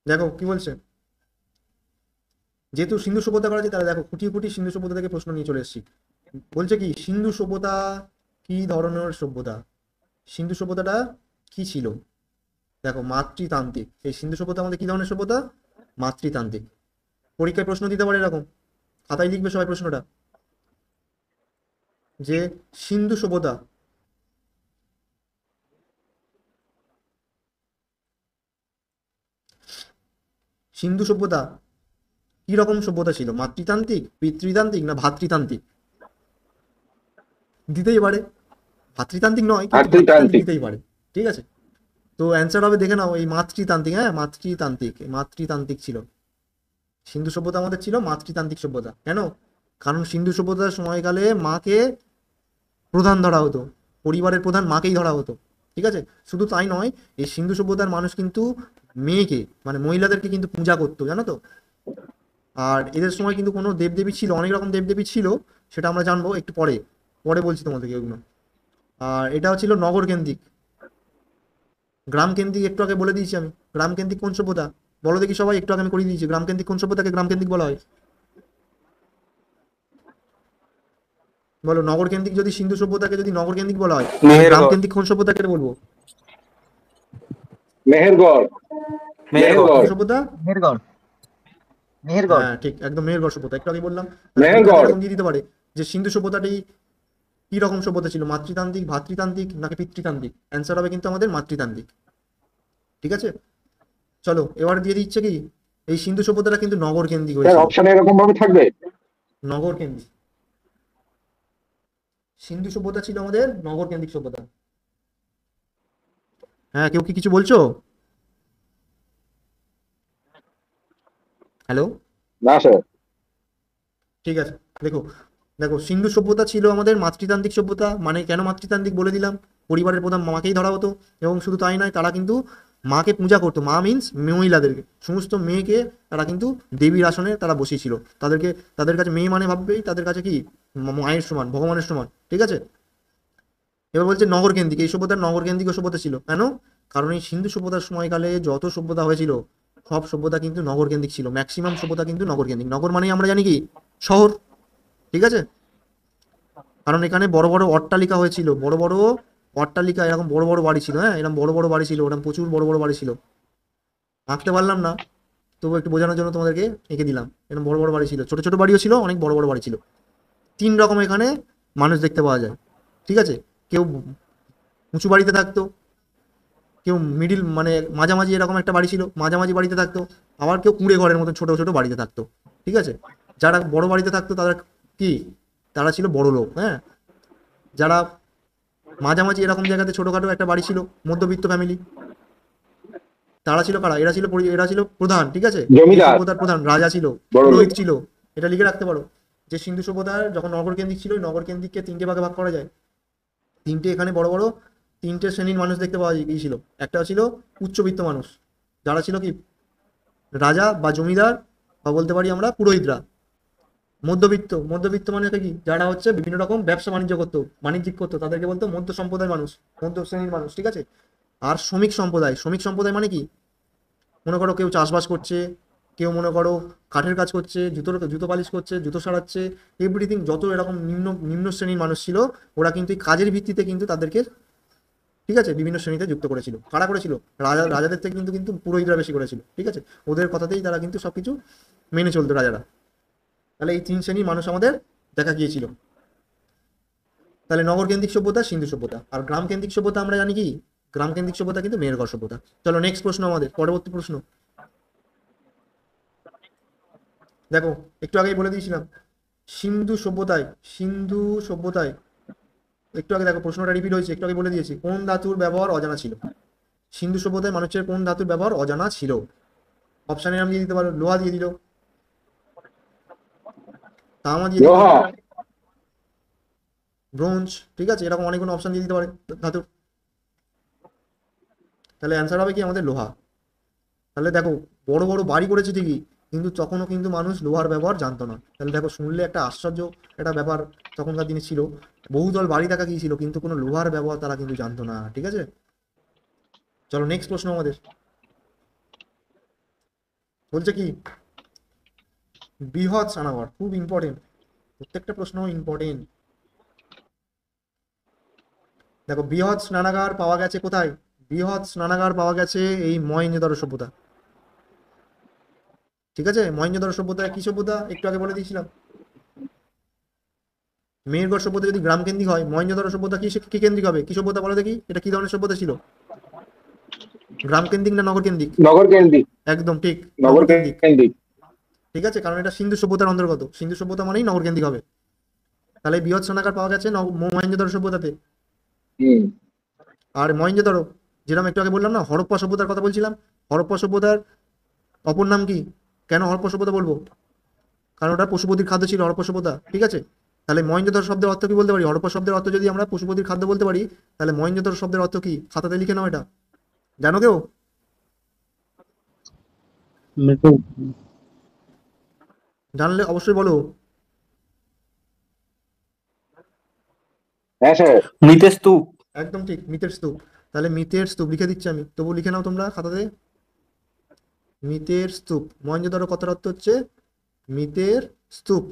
দেখো কি বলছে। যেহেতু সিন্ধু সভ্যতা করা আছে, তাহলে দেখো খুঁটিয়ে খুঁটিয়ে সিন্ধু সভ্যতা থেকে প্রশ্ন নিয়ে চলে এসেছি। বলছে কি সিন্ধু সভ্যতা কি ধরনের সভ্যতা? সিন্ধু সভ্যতাটা কি ছিল? দেখো মাতৃতান্ত্রিক। এই সিন্ধু সভ্যতা আমাদের কি ধরনের সভ্যতা? মাতৃতান্ত্রিক। পরীক্ষায় প্রশ্ন দিতে পারে এরকম, খাতায় লিখবে সবাই প্রশ্নটা, যে সিন্ধু সভ্যতা সিন্ধু সভ্যতা কি রকম সভ্যতা ছিল? মাতৃতান্ত্রিক, পিতৃতান্ত্রিক, না ভাতৃতান্ত্রিক? দিতেই পারে, ভাতৃতান্ত্রিক নয় কিন্তু ভাতৃতান্ত্রিক ভাতৃতান্ত্রিক। দিতেই পারে, ঠিক আছে। তো অ্যান্সার হবে, দেখে নাও, এই মাতৃতান্ত্রিক। হ্যাঁ, মাতৃতান্ত্রিক, মাতৃতান্ত্রিক ছিল সিন্ধু সভ্যতা। আমাদের ছিল মাতৃতান্ত্রিক সভ্যতা। কেন? কারণ সিন্ধু সভ্যতার সময়কালে মাকে প্রধান ধরা হতো, পরিবারের প্রধান মাকেই ধরা হতো, ঠিক আছে। শুধু তাই নয়, এই সিন্ধু সভ্যতার মানুষ কিন্তু মেয়েকে মানে মহিলাদেরকে কিন্তু পূজা করতো, জানো তো। আর এদের সময় কিন্তু কোনো দেবদেবী ছিল, অনেক রকম দেবদেবী ছিল, সেটা আমরা জানবো একটু পরে, পরে বলছি তোমাদেরকে ওগুলো। আর এটাও ছিল নগর কেন্দ্রিক। গ্রাম কেন্দ্রিক একটু আগে বলে দিয়েছি আমি। গ্রাম কেন্দ্রিক কোন সভ্যতা বলো দেখি সবাই, একটু আগে আমি করিয়ে দিয়েছি। গ্রাম কেন্দ্রিক কোন সভ্যতাকে গ্রাম কেন্দ্রিক বলা হয়? বলো। নগর কেন্দ্রিক যদি সিন্ধু সভ্যতাকে যদি নগর কেন্দ্রিক বলা হয়, গ্রাম কেন্দ্রিক কোন সভ্যতাকে বলবো? মেহেরগড়। মেহেরগড়। কোন সভ্যতা? মেহেরগড়। মেহেরগড়। হ্যাঁ ঠিক, একদম মেহেরগড় সভ্যতা, একটু আগে বললাম। মেহেরগড়। এরকম দিয়ে দিতে পারে যে সিন্ধু সভ্যতাটি কি রকম সভ্যতা ছিল, মাতৃতান্ত্রিক, ভাতৃতান্ত্রিক, নাকি পিতৃতান্ত্রিক? অ্যান্সার হবে কিন্তু আমাদের মাতৃতান্ত্রিক, ঠিক আছে। চলো এবার দিয়ে দিচ্ছে কি, এই সিন্ধু সভ্যতাটা কিন্তু নগর কেন্দ্রিক স্যার হয়েছিল। অপশন এরকম ভাবে থাকবে। নগর কেন্দ্রিক সিন্ধু সভ্যতা ছিল আমাদের নগর কেন্দ্রিক সভ্যতা। হ্যাঁ, কেউ কি কিছু বলছো? হ্যালো, না স্যার। ঠিক আছে। দেখো দেখো সিন্ধু সভ্যতা ছিল আমাদের মাতৃতান্ত্রিক সভ্যতা। মানে কেন মাতৃতান্ত্রিক বলে দিলাম, পরিবারের প্রধান মাকেই ধরা হতো, এবং শুধু তাই নয়, তারা কিন্তু মাকে পূজা করতো। মা মিন্স মহিলাদেরকে, সমস্ত মেয়েকে তারা কিন্তু দেবীর আসনে তারা বসিয়েছিল। তাদেরকে, তাদের কাছে মেয়ে মানে ভাববেই তাদের কাছে কি মায়ের সমান, ভগবানের সমান, ঠিক আছে। এবার বলছে নগর কেন্দ্রিক, এই সভ্যতার নগর কেন্দ্রিক সভ্যতা ছিল। কেন? কারণ এই সিন্ধু সভ্যতার সময়কালে যত সভ্যতা হয়েছিল সব সভ্যতা কিন্তু নগর কেন্দ্রিক ছিল। ম্যাক্সিমাম সভ্যতা কিন্তু নগর কেন্দ্রিক। নগর মানে আমরা জানি কি শহর, ঠিক আছে। কারণ এখানে বড় বড় অট্টালিকা হয়েছিল, বড় বড় অট্টালিকা, এরকম বড় বড় বাড়ি ছিল। হ্যাঁ, এরকম বড় বড় বাড়ি ছিল, ওরকম প্রচুর বড় বড় বাড়ি ছিল। আঁকতে পারলাম না, তবু একটু বোঝানোর জন্য তোমাদেরকে এঁকে দিলাম। এরকম বড় বড় বাড়ি ছিল, ছোট ছোট বাড়িও ছিল, অনেক বড় বড় বাড়ি ছিল। 3 রকম এখানে মানুষ দেখতে পাওয়া যায়, ঠিক আছে। কেউ উঁচু বাড়িতে থাকতো, কেউ মিডিল মানে মাঝামাঝি এরকম একটা বাড়ি ছিল, মাঝামাঝি বাড়িতে থাকতো, আবার কেউ কুঁড়ে ঘরের মতো ছোট ছোট বাড়িতে থাকতো, ঠিক আছে। যারা বড় বাড়িতে থাকতো তারা কি, তারা ছিল বড় লোক। হ্যাঁ, যারা মাঝামাঝি এরকম জায়গাতে ছোটখাটো একটা বাড়ি ছিল, মধ্যবিত্ত ফ্যামিলি, তারা ছিল কারা? এরা ছিল প্রধান, ঠিক আছে। এই জমিদার। সভ্যতার প্রধান রাজা ছিল, বড় লোক। পুরোহিত ছিল। এটা লিখে রাখতে পারো যে সিন্ধু সভ্যতার যখন নগর কেন্দ্রিক ছিল, নগর কেন্দ্রিককে 3টে ভাগে ভাগ করা যায়। 3টে এখানে বড় বড় 3টে শ্রেণীর মানুষ দেখতে পাওয়া গিয়েছিল। একটা ছিল উচ্চবিত্ত মানুষ, যারা ছিল কি রাজা বা জমিদার, বা বলতে পারি আমরা পুরোহিতরা। মধ্যবিত্ত, মধ্যবিত্ত মানে কি, যারা হচ্ছে বিভিন্ন রকম ব্যবসা বাণিজ্য করতো, বাণিজ্যিক করতো, তাদেরকে বলতো মধ্য সম্প্রদায়ের মানুষ, মধ্য শ্রেণীর মানুষ, ঠিক আছে। আর শ্রমিক সম্প্রদায়, শ্রমিক সম্প্রদায় মানে কি, মনে করো কেউ চাষবাস করছে, কেউ মনে করো কাঠের কাজ করছে, জুতো পালিশ করছে, জুতো সারাচ্ছে, এভরিথিং যত এরকম নিম্ন শ্রেণীর মানুষ ছিল, ওরা কিন্তু এই কাজের ভিত্তিতে কিন্তু তাদেরকে, ঠিক আছে, বিভিন্ন শ্রেণীতে যুক্ত করেছিল। কারা করেছিল? রাজাদের থেকে কিন্তু কিন্তু পুরোহিতরা বেশি করেছিল, ঠিক আছে, ওদের কথাতেই তারা কিন্তু সবকিছু মেনে চলতো রাজারা। তাহলে এই 3 শ্রেণীর মানুষ আমাদের দেখা গিয়েছিল। তাহলে নগরকেন্দ্রিক সভ্যতা, সিন্ধু সভ্যতা। আর গ্রামকেন্দ্রিক সভ্যতা আমরা জানি কি? গ্রামকেন্দ্রিক সভ্যতা কিন্তু মেহেরগড় সভ্যতা। চলো নেক্সট প্রশ্ন, আমাদের পরবর্তী প্রশ্ন। দেখো একটু আগেই বলে দিয়েছিলাম, সিন্ধু সভ্যতায় একটু আগে দেখো প্রশ্নটা রিপিট হয়েছে, একটু আগে বলে দিয়েছি, কোন ধাতুর ব্যবহার অজানা ছিল? সিন্ধু সভ্যতায় মানুষের কোন ধাতুর ব্যবহার অজানা ছিল? অপশানের নাম দিয়ে দিতে পারো, লোহা দিয়ে দিল, তামা দিয়ে দিল, লোহা। ব্রোঞ্জ, ঠিক আছে, এরকম অনেকগুলো অপশন দিয়ে দিতে পারে ধাতুর। তাহলে অ্যান্সার হবে কি আমাদের লোহা। তাহলে দেখো বড় বড় বাড়ি করেছে ঠিকই, কিন্তু তখনও কিন্তু মানুষ লোহার ব্যবহার জানতো না। তাহলে দেখো শুনলে একটা আশ্চর্য একটা ব্যাপার তখনকার দিনে ছিল, বহুদল বাড়ি থাকা গিয়েছিল কিন্তু কোনো লোহার ব্যবহার তারা কিন্তু জানতো না, ঠিক আছে। চলো নেক্সট প্রশ্ন আমাদের বলছে কি, বৃহৎ স্নানাগার, খুব ইম্পর্টেন্ট, প্রত্যেকটা প্রশ্ন ইম্পর্টেন্ট। দেখো বৃহৎ স্নানাগার পাওয়া গেছে কোথায়? বৃহৎ স্নানাগার পাওয়া গেছে এই মহেঞ্জোদারো সভ্যতা, ঠিক আছে। মহেঞ্জোদারো সভ্যতা কি সভ্যতা? একটু আগে বলে দিয়েছিলাম। মেহেরগড় সভ্যতা যদি গ্রাম কেন্দ্রিক হয়, মহেঞ্জোদারো সভ্যতা কি কেন্দ্রিক হবে? কি সভ্যতা বলো দেখি, এটা কি ধরনের সভ্যতা ছিল? গ্রাম কেন্দ্রিক না নগর কেন্দ্রিক? নগর কেন্দ্রিক। একদম ঠিক, নগর নগর কেন্দ্রিক, কেন্দ্রিক। ঠিক আছে, কারণ এটা সিন্ধু সভ্যতার অন্তর্গত। সিন্ধু সভ্যতা মানেই নগর কেন্দ্রিক হবে। তাহলে বৃহৎ স্নানাগার পাওয়া গেছে মহেঞ্জোদারো সভ্যতাতে। হুম। আর মহেঞ্জোদারো, যেরকম একটু আগে বললাম না, হরপ্পা সভ্যতার কথা বলছিলাম, হরপ্পা সভ্যতার অপর নাম কি? কেন হরপ্পা সভ্যতা বলবো? কারণ ওটা পশুপতির খাদ্য ছিল হরপ্পা সভ্যতা, ঠিক আছে। তাহলে মহেঞ্জোদারো শব্দের অর্থ কি বলতে পারি? হরপ্পা শব্দের অর্থ যদি আমরা পশুপতির খাদ্য বলতে পারি, তাহলে মহেঞ্জোদারো শব্দের অর্থ কি? খাতাতে লিখে নাও, এটা জানো কেউ? মৃত্যু। জানলে অবশ্যই বলো। হ্যাঁ স্যার। মৃতের স্তূপ। একদম ঠিক, মিতের স্তূপ। তাহলে মিতের স্তূপ লিখে দিচ্ছি আমি, তবু লিখে নাও তোমরা খাতাতে। মিতের স্তূপ, মহেঞ্জোদারো কথার অর্থ হচ্ছে মিতের স্তূপ,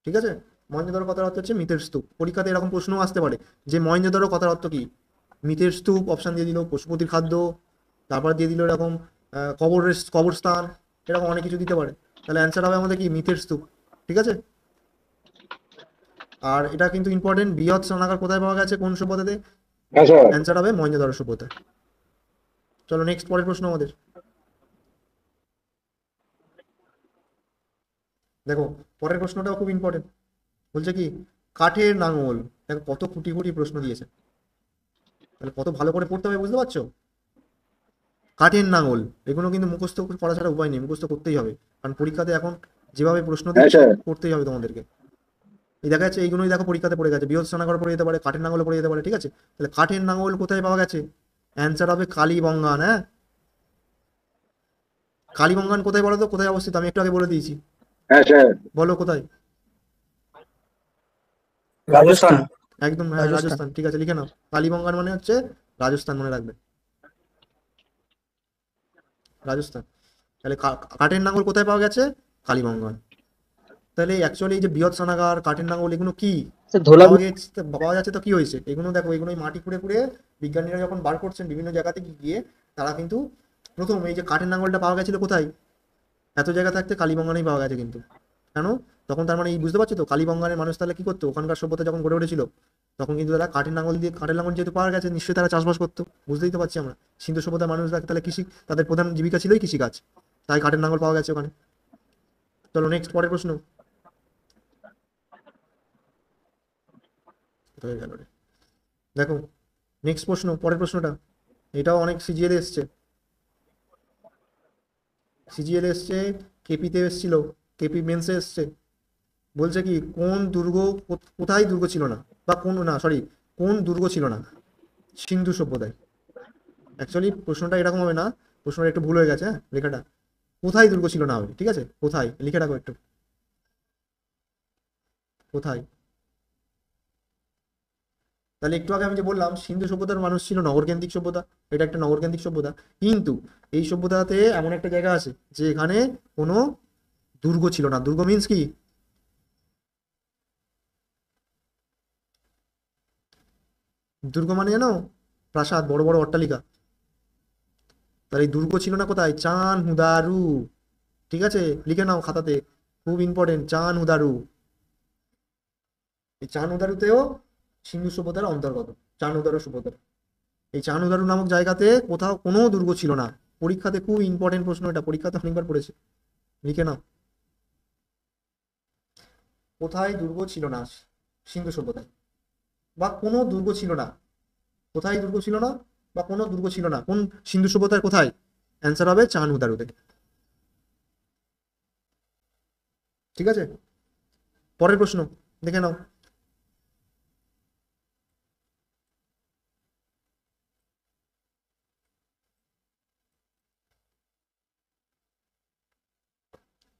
ঠিক আছে। মহেঞ্জোদারো কথার অর্থ হচ্ছে মিতের স্তূপ। পরীক্ষাতে এরকম প্রশ্ন আসতে পারে যে মহেঞ্জোদারো কথার অর্থ কি? মিতের স্তূপ অপশন দিয়ে দিল, পশুপতির খাদ্য, তারপর দিয়ে দিল এরকম কবরস্থান, এরকম অনেক কিছু দিতে পারে। তাহলে অ্যান্সার হবে আমাদের কি? মিতের স্তূপ, ঠিক আছে। আর এটা কিন্তু ইম্পর্টেন্ট, বৃহৎ স্নানাগার কোথায় পাওয়া গেছে, কোন সভ্যতাতে? হ্যাঁ স্যার। অ্যান্সার হবে মহেঞ্জোদারো সভ্যতায়। চলো নেক্সট পরের প্রশ্ন আমাদের। দেখো পরের প্রশ্নটাও খুব ইম্পর্টেন্ট, বলছে কি, কাঠের নাঙল। দেখো কত খুঁটি খুঁটি প্রশ্ন দিয়েছে, তাহলে কত ভালো করে পড়তে হবে বুঝতে পারছো। কাঠের নাঙল, এগুলো কিন্তু মুখস্থ করা ছাড়া উপায় নেই, মুখস্থ করতেই হবে, কারণ পরীক্ষাতে এখন যেভাবে প্রশ্ন হ্যাঁ দিচ্ছে স্যার। করতেই হবে তোমাদেরকে। এই দেখা যাচ্ছে এইগুলোই দেখো পরীক্ষাতে পড়ে গেছে, বৃহৎ স্নানাগার পড়ে যেতে পারে, কাঠের নাঙল পড়ে যেতে পারে, ঠিক আছে। তাহলে কাঠের নাঙল কোথায় পাওয়া গেছে? অ্যান্সার হবে কালীবঙ্গান। হ্যাঁ, কালীবঙ্গান কোথায় বলো তো, কোথায় অবস্থিত? আমি একটু আগে বলে দিয়েছি, হ্যাঁ স্যার। বলো কোথায়। রাজস্থান। একদম হ্যাঁ, রাজস্থান, ঠিক আছে, লিখে নাও। কালীবঙ্গান মানে হচ্ছে রাজস্থান, মনে রাখবে, রাজস্থান। তাহলে কাঠের নাঙল কোথায় পাওয়া গেছে? কালীবঙ্গান। তাহলে অ্যাকচুয়ালি এই যে বৃহৎ স্নানাগার, কাঠের নাঙল, এগুলো কি ধোলা পাওয়া যাচ্ছে? তো কি হয়েছে এগুলো? দেখো এগুলো মাটি খুঁড়ে খুঁড়ে বিজ্ঞানীরা যখন বার করছেন বিভিন্ন জায়গাতে গিয়ে, তারা কিন্তু প্রথম এই যে কাঠের নাঙলটা পাওয়া গেছিল কোথায়? এত জায়গা থাকতে কালীবঙ্গানেই পাওয়া গেছে কিন্তু। কেন? তখন তার মানে এই বুঝতে পারছো তো, কালীবঙ্গানের মানুষ তাহলে কি করতো, ওখানকার সভ্যতা যখন গড়ে উঠেছিল তখন কিন্তু তারা কাঠের নাঙল দিয়ে, কাঠের নাঙল যেহেতু পাওয়া গেছে, নিশ্চয়ই তারা চাষবাস করতো, বুঝতেই তো পারছি আমরা। সিন্ধু সভ্যতার মানুষরা তাহলে কৃষি, তাদের প্রধান জীবিকা ছিলই কৃষিকাজ, তাই কাঠের নাঙল পাওয়া গেছে ওখানে। চলো নেক্সট পরের প্রশ্ন। হয়ে গেল রে। দেখো নেক্সট প্রশ্ন, পরের প্রশ্নটা, এটাও অনেক সিজিএল এসছে, সিজিএল এসছে, কেপিতে এসছিল, কেপি মেন্সে এসছে। বলছে কি, কোন দুর্গ, কোথায় দুর্গ ছিল না, বা কোন না সরি, কোন দুর্গ ছিল না সিন্ধু সভ্যতায়? অ্যাকচুয়ালি প্রশ্নটা এরকম হবে না, প্রশ্নটা একটু ভুল হয়ে গেছে, হ্যাঁ লেখাটা। কোথায় দুর্গ ছিল না হবে, ঠিক আছে, কোথায় লিখে রাখো একটু, কোথায়। তাহলে একটু আগে আমি যে বললাম সিন্ধু সভ্যতার মানুষ ছিল নগরকেন্দ্রিক সভ্যতা, এটা একটা নগরকেন্দ্রিক সভ্যতা, কিন্তু এই সভ্যতাতে এমন একটা জায়গা আছে যে এখানে কোনো দুর্গ ছিল না। দুর্গ মিন্স কি? দুর্গ মানে জানো? প্রাসাদ, বড় বড় অট্টালিকা। তাহলে এই দুর্গ ছিল না কোথায়? চান হুদারু। ঠিক আছে, লিখে নাও খাতাতে, খুব ইম্পর্টেন্ট, চান হুদারু। এই চান হুদারুতেও সিন্ধু সভ্যতার অন্তর্গত, চান হুদারু সভ্যতা। এই চান হুদারু নামক জায়গাতে কোথাও কোনো দুর্গ ছিল না। পরীক্ষাতে খুব ইম্পর্টেন্ট প্রশ্ন, এটা পরীক্ষাতে অনেকবার পড়েছে, লিখে নাও। কোথায় দুর্গ ছিল না সিন্ধু সভ্যতায়, বা কোনো দুর্গ ছিল না? কোথায় দুর্গ ছিল না বা কোনো দুর্গ ছিল না কোন সিন্ধু সভ্যতার? কোথায়? অ্যান্সার হবে চান হুদারুতে। ঠিক আছে, পরের প্রশ্ন দেখে নাও।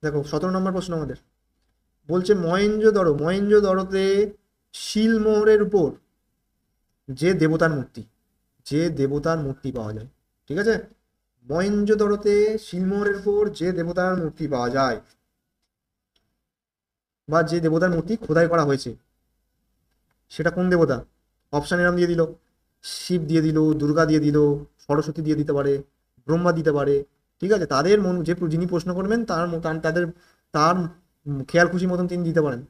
দেখো 17 নম্বর প্রশ্ন আমাদের বলছে মহেঞ্জোদড়োতে শিলমোহরের উপর যে দেবতার মূর্তি, যে দেবতার মূর্তি পাওয়া যায়, ঠিক আছে, মহেঞ্জোদড়োতে শিলমোহরের উপর যে দেবতার মূর্তি পাওয়া যায় বা যে দেবতার মূর্তি খোদাই করা হয়েছে, সেটা কোন দেবতা? অপশানের নাম দিয়ে দিল, শিব দিয়ে দিল, দুর্গা দিয়ে দিল, সরস্বতী দিয়ে দিতে পারে, ব্রহ্মা দিতে পারে। ঠিক আছে, তাদের মন, যে যিনি প্রশ্ন করবেন তার খেয়াল খুশি মতন তিনি দিতে পারেন,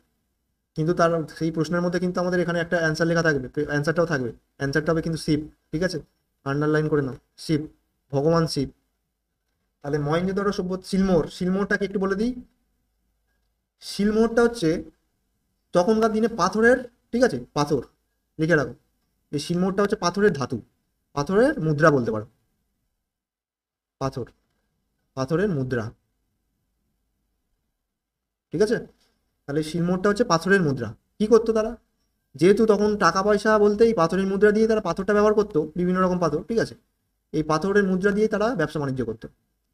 কিন্তু তার সেই প্রশ্নের মধ্যে কিন্তু আমাদের এখানে একটা অ্যান্সার লেখা থাকবে, অ্যান্সারটাও থাকবে। অ্যান্সারটা হবে কিন্তু শিব। ঠিক আছে, আন্ডারলাইন করে নাও, শিব, ভগবান শিব। তাহলে মহেঞ্জোদড়ো সভ্যতা, শিলমোহরটাকে একটু বলে দিই। শিলমোহরটা হচ্ছে তখনকার দিনে পাথরের, ঠিক আছে, পাথর, লিখে রাখো। এই শিলমোহরটা হচ্ছে পাথরের ধাতু, পাথরের মুদ্রা বলতে পারো, পাথর, পাথরের মুদ্রা। ঠিক আছে, তাহলে শিলমোহরটা হচ্ছে পাথরের মুদ্রা। কি করতো তারা? যেহেতু তখন টাকা পয়সা বলতে এই পাথরের মুদ্রা দিয়ে তারা পাথরটা ব্যবহার করতো, বিভিন্ন রকম পাথর, ঠিক আছে, এই পাথরের মুদ্রা দিয়ে তারা ব্যবসা বাণিজ্য করতো।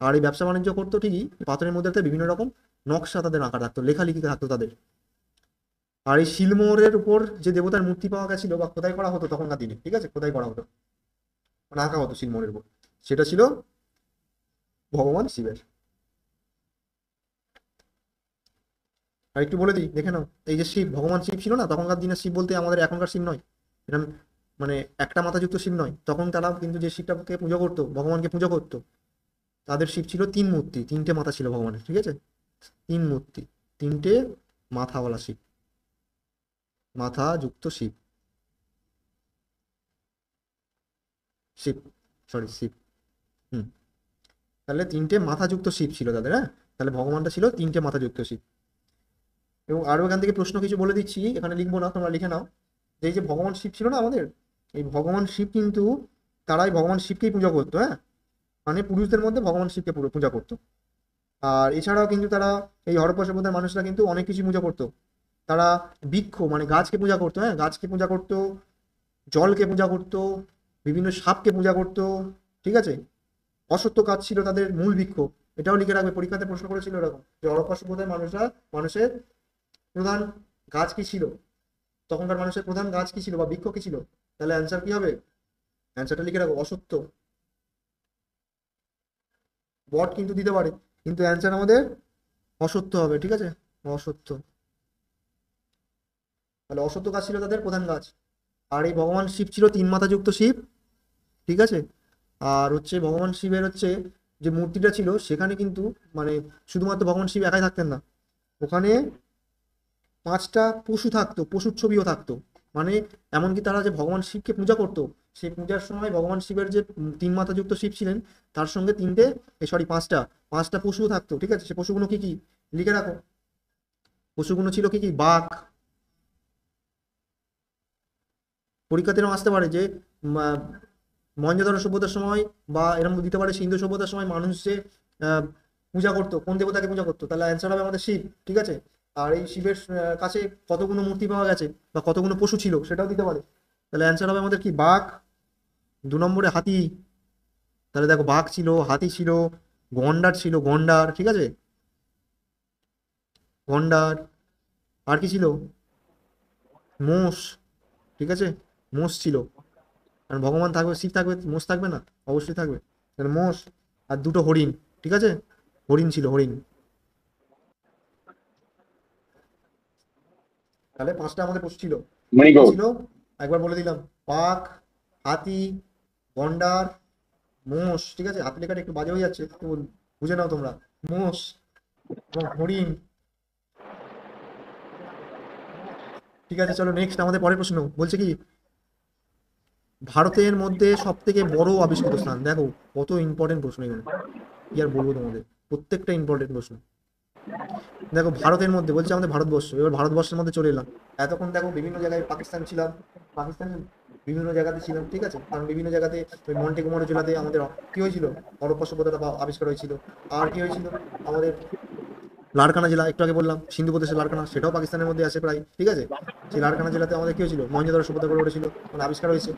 আর এই ব্যবসা বাণিজ্য করতো ঠিকই, এই পাথরের মুদ্রাতে বিভিন্ন রকম নকশা তাদের আঁকা থাকতো, লেখালেখি থাকতো তাদের। আর এই শিলমোহরের উপর যে দেবতার মূর্তি পাওয়া গেছিল বা খোদাই করা হতো তখনকার দিনে, ঠিক আছে, খোদাই করা হতো মানে আঁকা হতো শিলমোহরের উপর, সেটা ছিল ভগবান শিবের। আর একটু বলে দিই, দেখে নাও, এই যে শিব, ভগবান শিব ছিল না তখনকার দিনে, শিব বলতে আমাদের এখনকার শিব নয়, এরকম মানে একটা মাথাযুক্ত শিব নয়, তখন তারা কিন্তু যে শিবটাকে পুজো করতো, ভগবানকে পুজো করতো, তাদের শিব ছিল তিন মূর্তি, তিনটে মাথা ছিল ভগবানের, ঠিক আছে, তিন মূর্তি, তিনটে মাথাওয়ালা শিব, মাথা যুক্ত শিব, শিব, সরি শিব, হুম। তাহলে তিনটে মাথাযুক্ত শিব ছিল তাদের, হ্যাঁ, তাহলে ভগবানটা ছিল তিনটে মাথাযুক্ত শিব। এবং আরো এখান থেকে প্রশ্ন কিছু বলে দিচ্ছি, এখানে লিখবো না, তোমরা লিখে নাও। যে এই যে ভগবান শিব ছিল না আমাদের, এই ভগবান শিব কিন্তু তারাই ভগবান শিবকেই পূজা করতো, হ্যাঁ, মানে পুরুষদের মধ্যে ভগবান শিবকে পুরো পূজা করতো। আর এছাড়াও কিন্তু তারা, এই হরপ্পা সভ্যতার মানুষরা কিন্তু অনেক কিছু পূজা করতো। তারা বৃক্ষ মানে গাছকে পূজা করতো, হ্যাঁ, গাছকে পূজা করতো, জলকে পূজা করতো, বিভিন্ন সাপকে পূজা করতো। ঠিক আছে, অশ্বত্থ গাছ ছিল তাদের মূল বৃক্ষ। এটাও লিখে রাখবে, পরীক্ষাতে প্রশ্ন করেছিল এরকম, যে হরপ্পা সভ্যতার মানুষরা, মানুষের প্রধান গাছ কি ছিল, তখনকার মানুষের প্রধান গাছ কি ছিল বা বৃক্ষ কি ছিল? তাহলে অ্যান্সার কি হবে? অ্যান্সারটা লিখে রাখো, অশ্বত্থ। বট কিন্তু দিতে পারে, কিন্তু অ্যান্সার আমাদের অশ্বত্থ হবে, ঠিক আছে, অশ্বত্থ। তাহলে অশ্বত্থ গাছ ছিল তাদের প্রধান গাছ। আর এই ভগবান শিব ছিল তিন মাথাযুক্ত শিব, ঠিক আছে। আর হচ্ছে ভগবান শিবের হচ্ছে যে মূর্তিটা ছিল সেখানে কিন্তু মানে শুধুমাত্র ভগবান শিব একাই থাকতেন না, ওখানে পাঁচটা পশু থাকতো, পশুর ছবিও থাকতো। মানে এমনকি তারা যে ভগবান শিবকে পূজা করতো, সেই পূজার সময় ভগবান শিবের যে তিন মাথাযুক্ত শিব ছিলেন, তার সঙ্গে তিনটে, সরি পাঁচটা, পাঁচটা পশুও থাকতো, ঠিক আছে। সে পশুগুলো কি কি লিখে রাখো। পশুগুলো ছিল কি কি? বাঘ, পরীক্ষাতে এরকম আসতে পারে যে আহ, মহেঞ্জোদারো সভ্যতার সময় বা এরকম দিতে পারে সিন্ধু সভ্যতার সময় মানুষ যে আহ, পূজা করতো, কোন দেবতাকে পূজা করতো, তাহলে অ্যান্সার হবে আমাদের শিব, ঠিক আছে। আর এই শিবের কাছে কতগুলো মূর্তি পাওয়া গেছে বা কতগুলো পশু ছিল সেটাও দিতে পারে, তাহলে অ্যান্সার হবে আমাদের কি? বাঘ। দু নম্বরে হাতি, তাহলে দেখো বাঘ ছিল, হাতি ছিল, গন্ডার ছিল, গন্ডার, ঠিক আছে, গন্ডার। আর কি ছিল? মোষ, ঠিক আছে, মোষ ছিল, কারণ ভগবান থাকবে, শিব থাকবে, মোষ থাকবে না? অবশ্যই থাকবে। তাহলে মোষ আর দুটো হরিণ, ঠিক আছে, হরিণ ছিল, হরিণ। তাহলে 5টা আমাদের প্রশ্ন ছিল। কি মণিকোট, ছিল একবার বলে দিলাম, বাঘ, হাতি, গন্ডার, মোষ, ঠিক আছে, হাতি লেখাটা একটু বাজে হয়ে যাচ্ছে, একটু বুঝে নাও তোমরা, মোষ এবং হরিণ। ঠিক আছে, চলো নেক্সট আমাদের পরের প্রশ্ন বলছে কি, ভারতের মধ্যে সব থেকে বড় আবিষ্কৃত স্থান। দেখো কত ইম্পর্টেন্ট প্রশ্ন এখানে, কি আর বলবো তোমাদের, প্রত্যেকটা ইম্পর্টেন্ট প্রশ্ন। দেখো ভারতের মধ্যে বলছে আমাদের ভারতবর্ষ, এবার ভারতবর্ষের মধ্যে চলে এলাম। এতক্ষণ দেখো বিভিন্ন জায়গায় পাকিস্তান ছিলাম, পাকিস্তানের বিভিন্ন জায়গাতে ছিলাম, ঠিক আছে, কারণ বিভিন্ন জায়গাতে ওই মন্টেগোমোরো জেলাতে আমাদের কি হয়েছিল, হরপ্পা সভ্যতাটা আবিষ্কার হয়েছিল। আর কি হয়েছিল, আমাদের লারকানা জেলা, একটু আগে বললাম সিন্ধু প্রদেশের লারকানা, সেটাও পাকিস্তানের মধ্যে আছে প্রায়, ঠিক আছে। সেই লারকানা জেলাতে আমাদের কি হয়েছিল, মহেঞ্জোদারো সভ্যতা গড়ে উঠেছিল, মানে আবিষ্কার হয়েছে।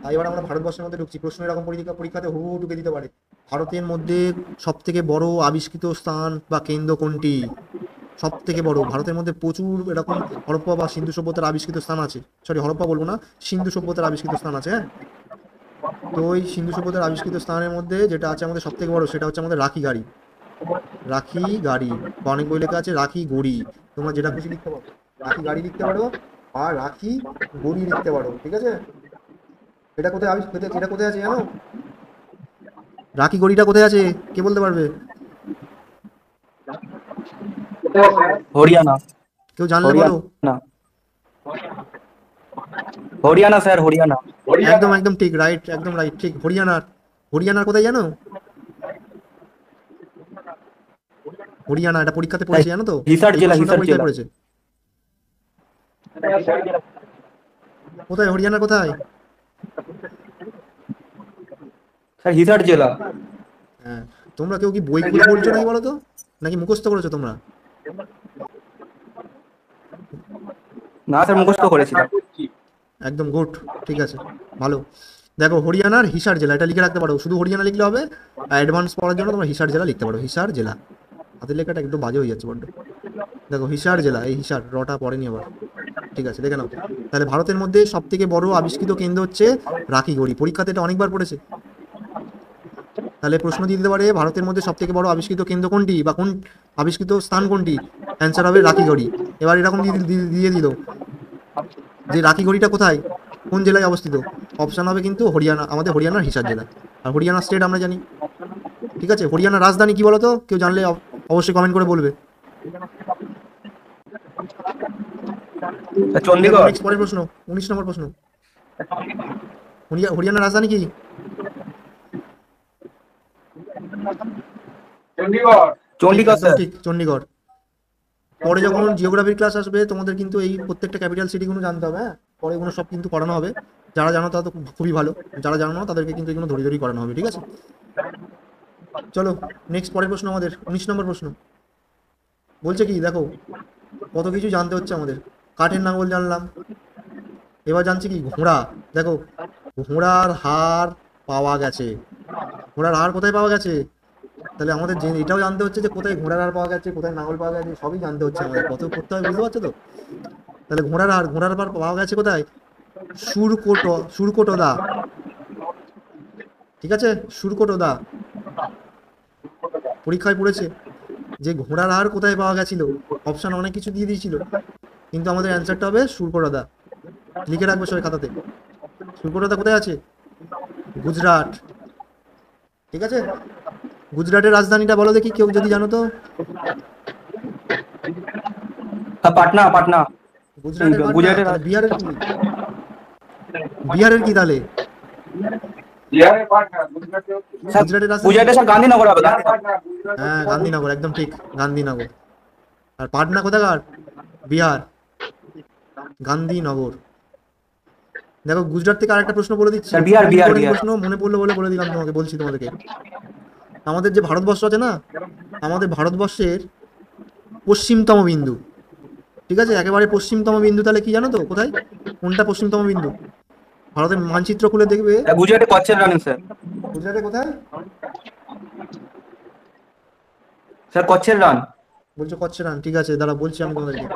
আর এবার আমরা ভারতবর্ষের মধ্যে ঢুকছি, প্রশ্ন এরকম পরীক্ষাতে হু ঢুকে দিতে পারে, ভারতের মধ্যে সব থেকে বড় আবিষ্কৃত স্থান বা কেন্দ্র কোনটি? সব থেকে বড়, ভারতের মধ্যে প্রচুর এরকম হরপ্পা বা সিন্ধু সভ্যতার আবিষ্কৃত স্থান আছে, সরি হরপ্পা বলবো না, সিন্ধু সভ্যতার আবিষ্কৃত স্থান আছে, হ্যাঁ। তো ওই সিন্ধু সভ্যতার আবিষ্কৃত স্থানের মধ্যে যেটা আছে আমাদের সব থেকে বড়, সেটা হচ্ছে আমাদের রাখি গাড়ি, রাখি গাড়ি, বা অনেক বই লেখা আছে রাখি গড়ি, তোমরা যেটা খুশি লিখতে পারো, রাখি গাড়ি লিখতে পারো আর রাখি গড়ি লিখতে পারো, ঠিক আছে। এটা কোথায় এটা কোথায় আছে জানো, রাখি গড়িটা কোথায় আছে, কে বলতে পারবে? হরিয়ানা। কেউ জানলে বলো। হরিয়ানা, হরিয়ানা স্যার, হরিয়ানা। একদম একদম ঠিক, রাইট, একদম রাইট, ঠিক, হরিয়ানার। হরিয়ানার কোথায় জানো? হরিয়ানা, এটা পরীক্ষাতে পড়েছে জানো তো, হিসার এই জেলা, প্রশ্নটা হিসার পরীক্ষায় জেলা। পড়েছে। কোথায় হরিয়ানা, কোথায়? স্যার হিসার জেলা। হ্যাঁ, তোমরা কেউ কি বই খুলে বলছো নাকি বলো তো, নাকি মুখস্থ করেছো তোমরা? না স্যার, মুখস্থ করেছিলাম। একদম গুড, ঠিক আছে, ভালো। দেখো হরিয়ানার হিসার জেলা, এটা লিখে রাখতে পারো, শুধু হরিয়ানা লিখলে হবে, অ্যাডভান্স পড়ার জন্য তোমরা হিসার জেলা লিখতে পারো, হিসার জেলা। হাতের লেখাটা একটু বাজে হয়ে যাচ্ছে বড্ড। দেখো হিসার জেলা, এই হিসার রটা পড়েনি আবার, ঠিক আছে, দেখে নাও। তাহলে ভারতের মধ্যে সব থেকে বড় আবিষ্কৃত কেন্দ্র হচ্ছে রাখিগড়ি, পরীক্ষাতে এটা অনেকবার পড়েছে। তাহলে প্রশ্ন দিয়ে দিতে পারে ভারতের মধ্যে সব থেকে বড় আবিষ্কৃত কেন্দ্র কোনটি, বা কোন আবিষ্কৃত স্থান কোনটি, অ্যান্সার হবে রাখিগড়ি। এবার এরকম দিয়ে দিল যে রাখিগড়িটা কোথায়, কোন জেলায় অবস্থিত, অপশন হবে কিন্তু হরিয়ানা, আমাদের হরিয়ানার হিসার জেলা। আর হরিয়ানা স্টেট আমরা জানি, ঠিক আছে। হরিয়ানার রাজধানী কি বলতো, কেউ জানলে অবশ্যই কমেন্ট করে বলবে। চণ্ডীগড়। নেক্সট পরের প্রশ্ন, 19 নম্বর প্রশ্ন, হরিয়ানার রাজধানী কি? চণ্ডীগড় একদম স্যার। ঠিক, চণ্ডীগড়। পরে যখন জিওগ্রাফির ক্লাস আসবে তোমাদের কিন্তু এই প্রত্যেকটা ক্যাপিটাল সিটিগুলো জানতে হবে, হ্যাঁ, পরে এগুলো সব কিন্তু পড়ানো হবে। যারা জানো তারা তো খুবই ভালো, যারা জানো না তাদেরকে কিন্তু এগুলো ধরে ধরেই করানো হবে, ঠিক আছে। চলো নেক্সট পরের প্রশ্ন আমাদের 19 নম্বর প্রশ্ন বলছে কি, দেখো কত কিছু জানতে হচ্ছে আমাদের। কাঠের নাঙ্গল জানলাম, এবার জানছি কি, ঘোড়া। দেখো ঘোড়ার হাড় পাওয়া গেছে, ঘোড়ার হাড় কোথায় পাওয়া গেছে? তাহলে আমাদের এটাও জানতে হচ্ছে যে কোথায় ঘোড়ার হাড় পাওয়া গেছে, কোথায় নাঙ্গল পাওয়া গেছে, সবই জানতে হচ্ছে আমাদের, কত করতে হবে বুঝতে পারছো তো। তাহলে ঘোড়ার হাড় পাওয়া গেছে কোথায়? সুরকোটদা, ঠিক আছে, সুরকোটদা। পরীক্ষায় পড়েছে যে ঘোড়ার হাড় কোথায় পাওয়া গেছিল, অপশন অনেক কিছু দিয়ে দিয়েছিল, কিন্তু আমাদের অ্যান্সারটা হবে সুরকোটদা। লিখে রাখবে সবাই খাতাতে, সুরকোটদা কোথায় আছে? গুজরাট, ঠিক আছে। গুজরাটের রাজধানীটা বলো দেখি, কেউ যদি জানো তো। পাটনা, পাটনা। গুজরাটের পাটনা, গুজরাটের তাহলে বিহারের কি? বিহারের কি তাহলে? গুজরাটের রাজধানী, গুজরাটে স্যার গান্ধীনগর হবে, গান্ধীনগর। হ্যাঁ গান্ধীনগর, একদম ঠিক, গান্ধীনগর। আর পাটনা কোথাকার? বিহার, গান্ধীনগর। দেখো গুজরাট থেকে আরেকটা প্রশ্ন বলে দিচ্ছি, স্যার বিহার, বিহার, Important বিহার। প্রশ্ন মনে পড়লো বলে বলে দিলাম তোমাকে, বলছি তোমাদেরকে। আমাদের যে ভারতবর্ষ আছে না, আমাদের ভারতবর্ষের পশ্চিমতম বিন্দু, ঠিক আছে, একেবারে পশ্চিমতম বিন্দু, তাহলে কি জানো তো কোথায়, কোনটা পশ্চিমতম বিন্দু? ভারতের মানচিত্র খুলে দেখবে। গুজরাটে কচ্ছের রান স্যার। গুজরাটে কোথায় স্যার কচ্ছের রান। বলছো? কচ্ছের রান, ঠিক আছে, দাঁড়া বলছি আমি তোমাদেরকে।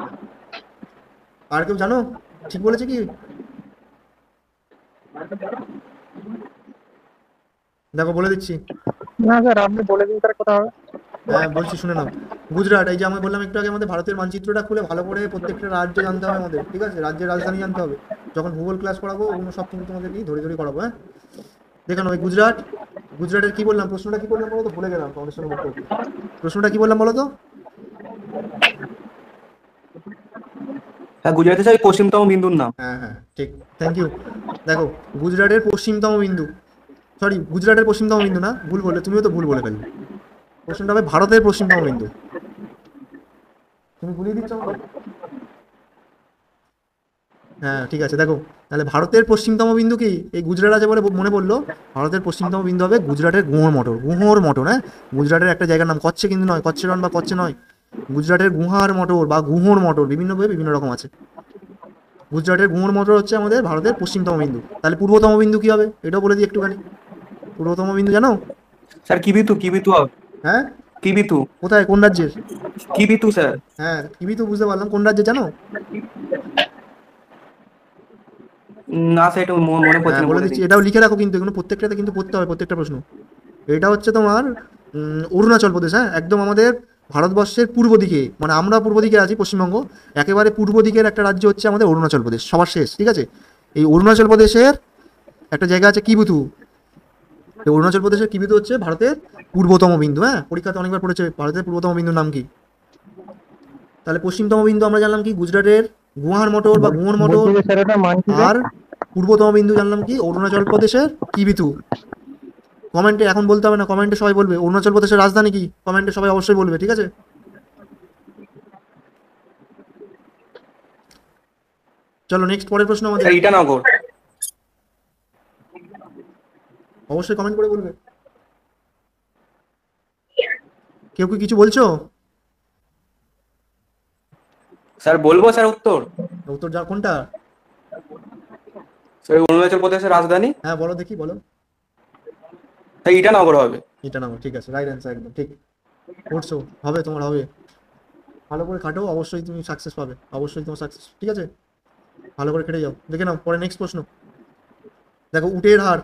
আর কেউ জানো ঠিক বলেছে কি? দেখো বলে দিচ্ছি। না স্যার, আপনি বলে দিন তার কথা হবে। হ্যাঁ বলছি, শুনে নাও। গুজরাট, এই যে আমি বললাম একটু আগে, আমাদের ভারতের মানচিত্রটা খুলে ভালো করে প্রত্যেকটা রাজ্য জানতে হবে আমাদের, ঠিক আছে? রাজ্যের রাজধানী জানতে হবে। যখন ভূগোল ক্লাস করাবো ওগুলো সব কিন্তু তোমাদেরকে ধরে ধরে করাবো, হ্যাঁ? দেখে নাও, এই গুজরাট, গুজরাটের কি বললাম, প্রশ্নটা কি বললাম বলো তো, ভুলে গেলাম তোমাদের সঙ্গে বলতে বলতে। প্রশ্নটা কি বললাম বলো তো? হ্যাঁ, গুজরাটে স্যার ওই পশ্চিমতম বিন্দুর নাম। হ্যাঁ হ্যাঁ ঠিক, থ্যাংক ইউ। দেখো, গুজরাটের পশ্চিমতম বিন্দু, সরি গুজরাটের পশ্চিমতম বিন্দু না, ভুল বললে, তুমিও তো ভুল বলে ফেললে। প্রশ্নটা হবে ভারতের পশ্চিমতম বিন্দু। তুমি ভুলিয়ে দিচ্ছ আমাকে। হ্যাঁ ঠিক আছে, দেখো তাহলে ভারতের পশ্চিমতম বিন্দু কি, এই গুজরাট আছে বলে মনে পড়লো, ভারতের পশ্চিমতম বিন্দু হবে গুজরাটের গুহর মটর। গুহর মটর, হ্যাঁ, গুজরাটের একটা জায়গার নাম, কচ্ছে কিন্তু নয়, কচ্ছেরন বা কচ্ছে নয়, গুজরাটের গুহার মটর বা গুহর মটর, বিভিন্ন ভাবে বিভিন্ন রকম আছে। গুজরাটের গুহর মটর হচ্ছে আমাদের ভারতের পশ্চিমতম বিন্দু। তাহলে পূর্বতম বিন্দু কি হবে, এটাও বলে দিই একটুখানি। পূর্বতম বিন্দু জানো? স্যার কিবিতু হবে। হ্যাঁ, কিবিতু। কোথায়, কোন রাজ্যের? কিবিতু স্যার। হ্যাঁ কিবি তো বুঝতে পারলাম, কোন রাজ্যে জানো? না স্যার, এটা মনে পড়ছে হ্যাঁ না, বলে বলে দিচ্ছি, দিন। এটাও লিখে রাখো কিন্তু, এগুলো প্রত্যেকটাতে কিন্তু পড়তে হবে, প্রত্যেকটা প্রশ্ন। এটা হচ্ছে তোমার অরুণাচল প্রদেশ, হ্যাঁ, একদম আমাদের ভারতবর্ষের পূর্ব দিকে, মানে আমরা পূর্ব দিকে আছি পশ্চিমবঙ্গ, একেবারে পূর্ব দিকের একটা রাজ্য হচ্ছে আমাদের অরুণাচল প্রদেশ, সবার শেষ, ঠিক আছে? এই অরুণাচল প্রদেশের একটা জায়গা আছে কিবুতু। এই অরুণাচল প্রদেশের কিবিতু হচ্ছে ভারতের পূর্বতম বিন্দু, হ্যাঁ, পরীক্ষাতে অনেকবার পড়েছে, ভারতের পূর্বতম বিন্দুর নাম কি? তাহলে পশ্চিমতম বিন্দু আমরা জানলাম কি, গুজরাটের গুহার মটর বা গুহর মটর। বলছি যে স্যার ওটা মানচিত্রে। আর পূর্বতম বিন্দু জানলাম কি, অরুণাচল প্রদেশের কিবিতু। কমেন্টে এখন বলতে হবে না, কমেন্টে সবাই বলবে অরুণাচল প্রদেশের রাজধানী কি, কমেন্টে সবাই অবশ্যই বলবে, ঠিক আছে? চলো নেক্সট, পরের প্রশ্ন আমাদের। স্যার ইটানগর। অবশ্যই কমেন্ট করে বলবে। কেউ কি কিছু বলছো? স্যার বলবো স্যার উত্তর? উত্তর যা কোনটা? স্যার অরুণাচল প্রদেশের রাজধানী হ্যাঁ বলো দেখি, বলো। স্যার ইটানগর হবে। ইটানগর, ঠিক আছে, রাইট অ্যান্সার, একদম ঠিক করছো, হবে তোমার, হবে। ভালো করে খাটো, অবশ্যই তুমি সাকসেস পাবে, অবশ্যই তোমার সাকসেস, ঠিক আছে? ভালো করে খেটে যাও। দেখে নাও পরে নেক্সট প্রশ্ন। দেখো, উটের হাড়,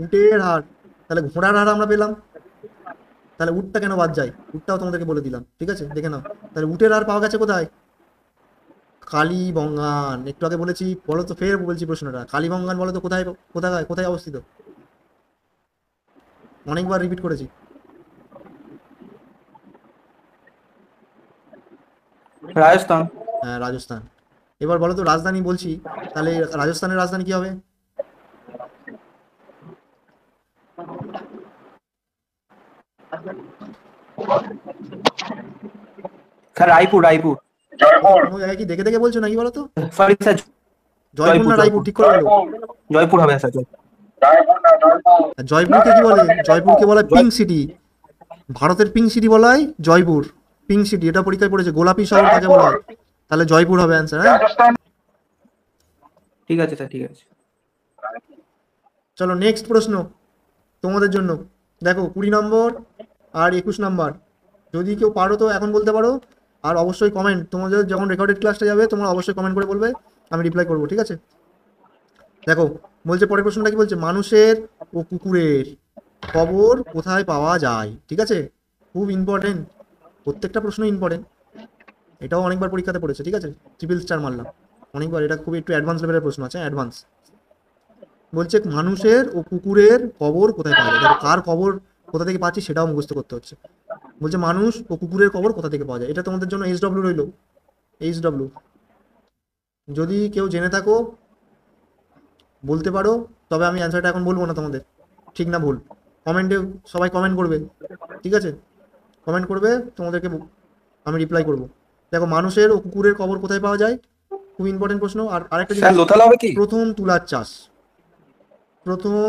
উটের হাড়, তাহলে ঘোড়ার হাড় আমরা পেলাম, তাহলে উটটা কেন বাদ যায়, উটটাও তোমাদেরকে বলে দিলাম, ঠিক আছে? দেখে নাও, তাহলে উটের হাড় পাওয়া গেছে কোথায়? কালীবঙ্গান, একটু আগে বলেছি, বলো তো, ফের বলছি প্রশ্নটা, কালীবঙ্গান বলো তো কোথায়, কোথায় কোথায় অবস্থিত? অনেকবার রিপিট করেছি। রাজস্থান। হ্যাঁ রাজস্থান। এবার বলো তো রাজধানী বলছি, তাহলে রাজস্থানের রাজধানী কি হবে? স্যার রায়পুর, রায়পুর। কোনো জায়গায় কি দেখে দেখে বলছো নাকি বলো তো? সরি স্যার, জয়পুর না রায়পুর, ঠিক করে বলো। জয়পুর হবে স্যার। আর জয়পুরকে কি বলে? জয়পুরকে বলা হয় পিঙ্ক সিটি। ভারতের পিঙ্ক সিটি বলা হয় জয়পুর, পিঙ্ক সিটি, এটা পরীক্ষায় পড়েছে, গোলাপি শহর কাকে বলা হয়? তাহলে জয়পুর হবে অ্যান্সার, হ্যাঁ? ঠিক আছে স্যার, ঠিক আছে। চলো নেক্সট প্রশ্ন তোমাদের জন্য। দেখো 20 নম্বর আর 21 নম্বর, যদি কেউ পারো তো এখন বলতে পারো, আর অবশ্যই কমেন্ট, তোমাদের যখন রেকর্ডেড ক্লাসটা যাবে তোমরা অবশ্যই কমেন্ট করে বলবে, আমি রিপ্লাই করবো, ঠিক আছে? দেখো, বলছে পরের প্রশ্নটা কি বলছে, মানুষের ও কুকুরের কবর কোথায় পাওয়া যায়, ঠিক আছে? খুব ইম্পর্টেন্ট, প্রত্যেকটা প্রশ্ন ইম্পর্টেন্ট, এটাও অনেকবার পরীক্ষাতে পড়েছে, ঠিক আছে? ট্রিপল স্টার মারলাম অনেকবার, এটা খুবই একটু অ্যাডভান্স লেভেলের প্রশ্ন আছে, অ্যাডভান্স। বলছে মানুষের ও কুকুরের কবর কোথায় পাওয়া যায়, দেখো কার কবর কোথা থেকে পাচ্ছি সেটাও মুখস্থ করতে হচ্ছে। বলছে মানুষ ও কুকুরের কবর কোথা থেকে পাওয়া যায়, এটা তোমাদের জন্য HW রইলো, HW। যদি কেউ জেনে থাকো বলতে পারো, তবে আমি অ্যান্সারটা এখন বলবো না তোমাদের, ঠিক না ভুল। কমেন্টে সবাই কমেন্ট করবে, ঠিক আছে? কমেন্ট করবে, তোমাদেরকে আমি রিপ্লাই করব। দেখো, মানুষের ও কুকুরের কবর কোথায় পাওয়া যায়, খুব ইম্পর্টেন্ট প্রশ্ন। আর আরেকটা স্যার জিনিস, লোথাল হবে কি? প্রথম তুলার চাষ, প্রথম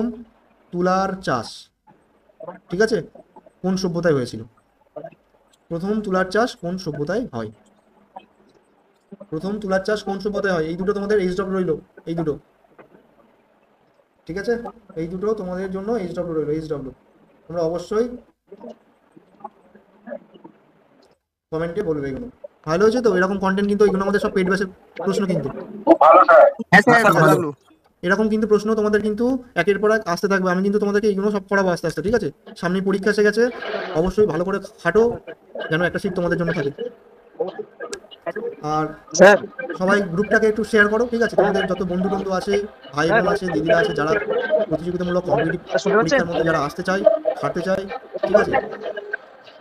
তুলার চাষ, ঠিক আছে, কোন সভ্যতায় হয়েছিল? প্রথম তুলার চাষ কোন সভ্যতায় হয়? প্রথম তুলার চাষ কোন সভ্যতায় হয়? এই দুটো তোমাদের HW রইলো, এই দুটো, ঠিক আছে? এই দুটো তোমাদের জন্য HW রইলো, HW। তোমরা অবশ্যই কমেন্টে বলবে এগুলো। ভালো হয়েছে তো, এরকম কন্টেন্ট কিন্তু এগুলো আমাদের সব পেড ব্যাচের প্রশ্ন কিন্তু। ভালো স্যার। হ্যাঁ স্যার, আচ্ছা, ভালো। ভালো। এরকম কিন্তু প্রশ্ন তোমাদের কিন্তু একের পর এক আসতে থাকবে। আমি কিন্তু তোমাদেরকে এগুলো সব করাবো আস্তে আস্তে, ঠিক আছে? সামনে পরীক্ষা এসে গেছে, অবশ্যই ভালো করে খাটো, যেন একটা সিট তোমাদের জন্য থাকে। আর স্যার সবাই গ্রুপটাকে একটু শেয়ার করো, ঠিক আছে? তোমাদের যত বন্ধু বন্ধু আছে, ভাই বোন আছে, দিদিরা আছে, যারা প্রতিযোগিতামূলক কম্পিটিটিভ পরীক্ষার মধ্যে যারা আসতে চায়, খাটতে চায়, ঠিক আছে?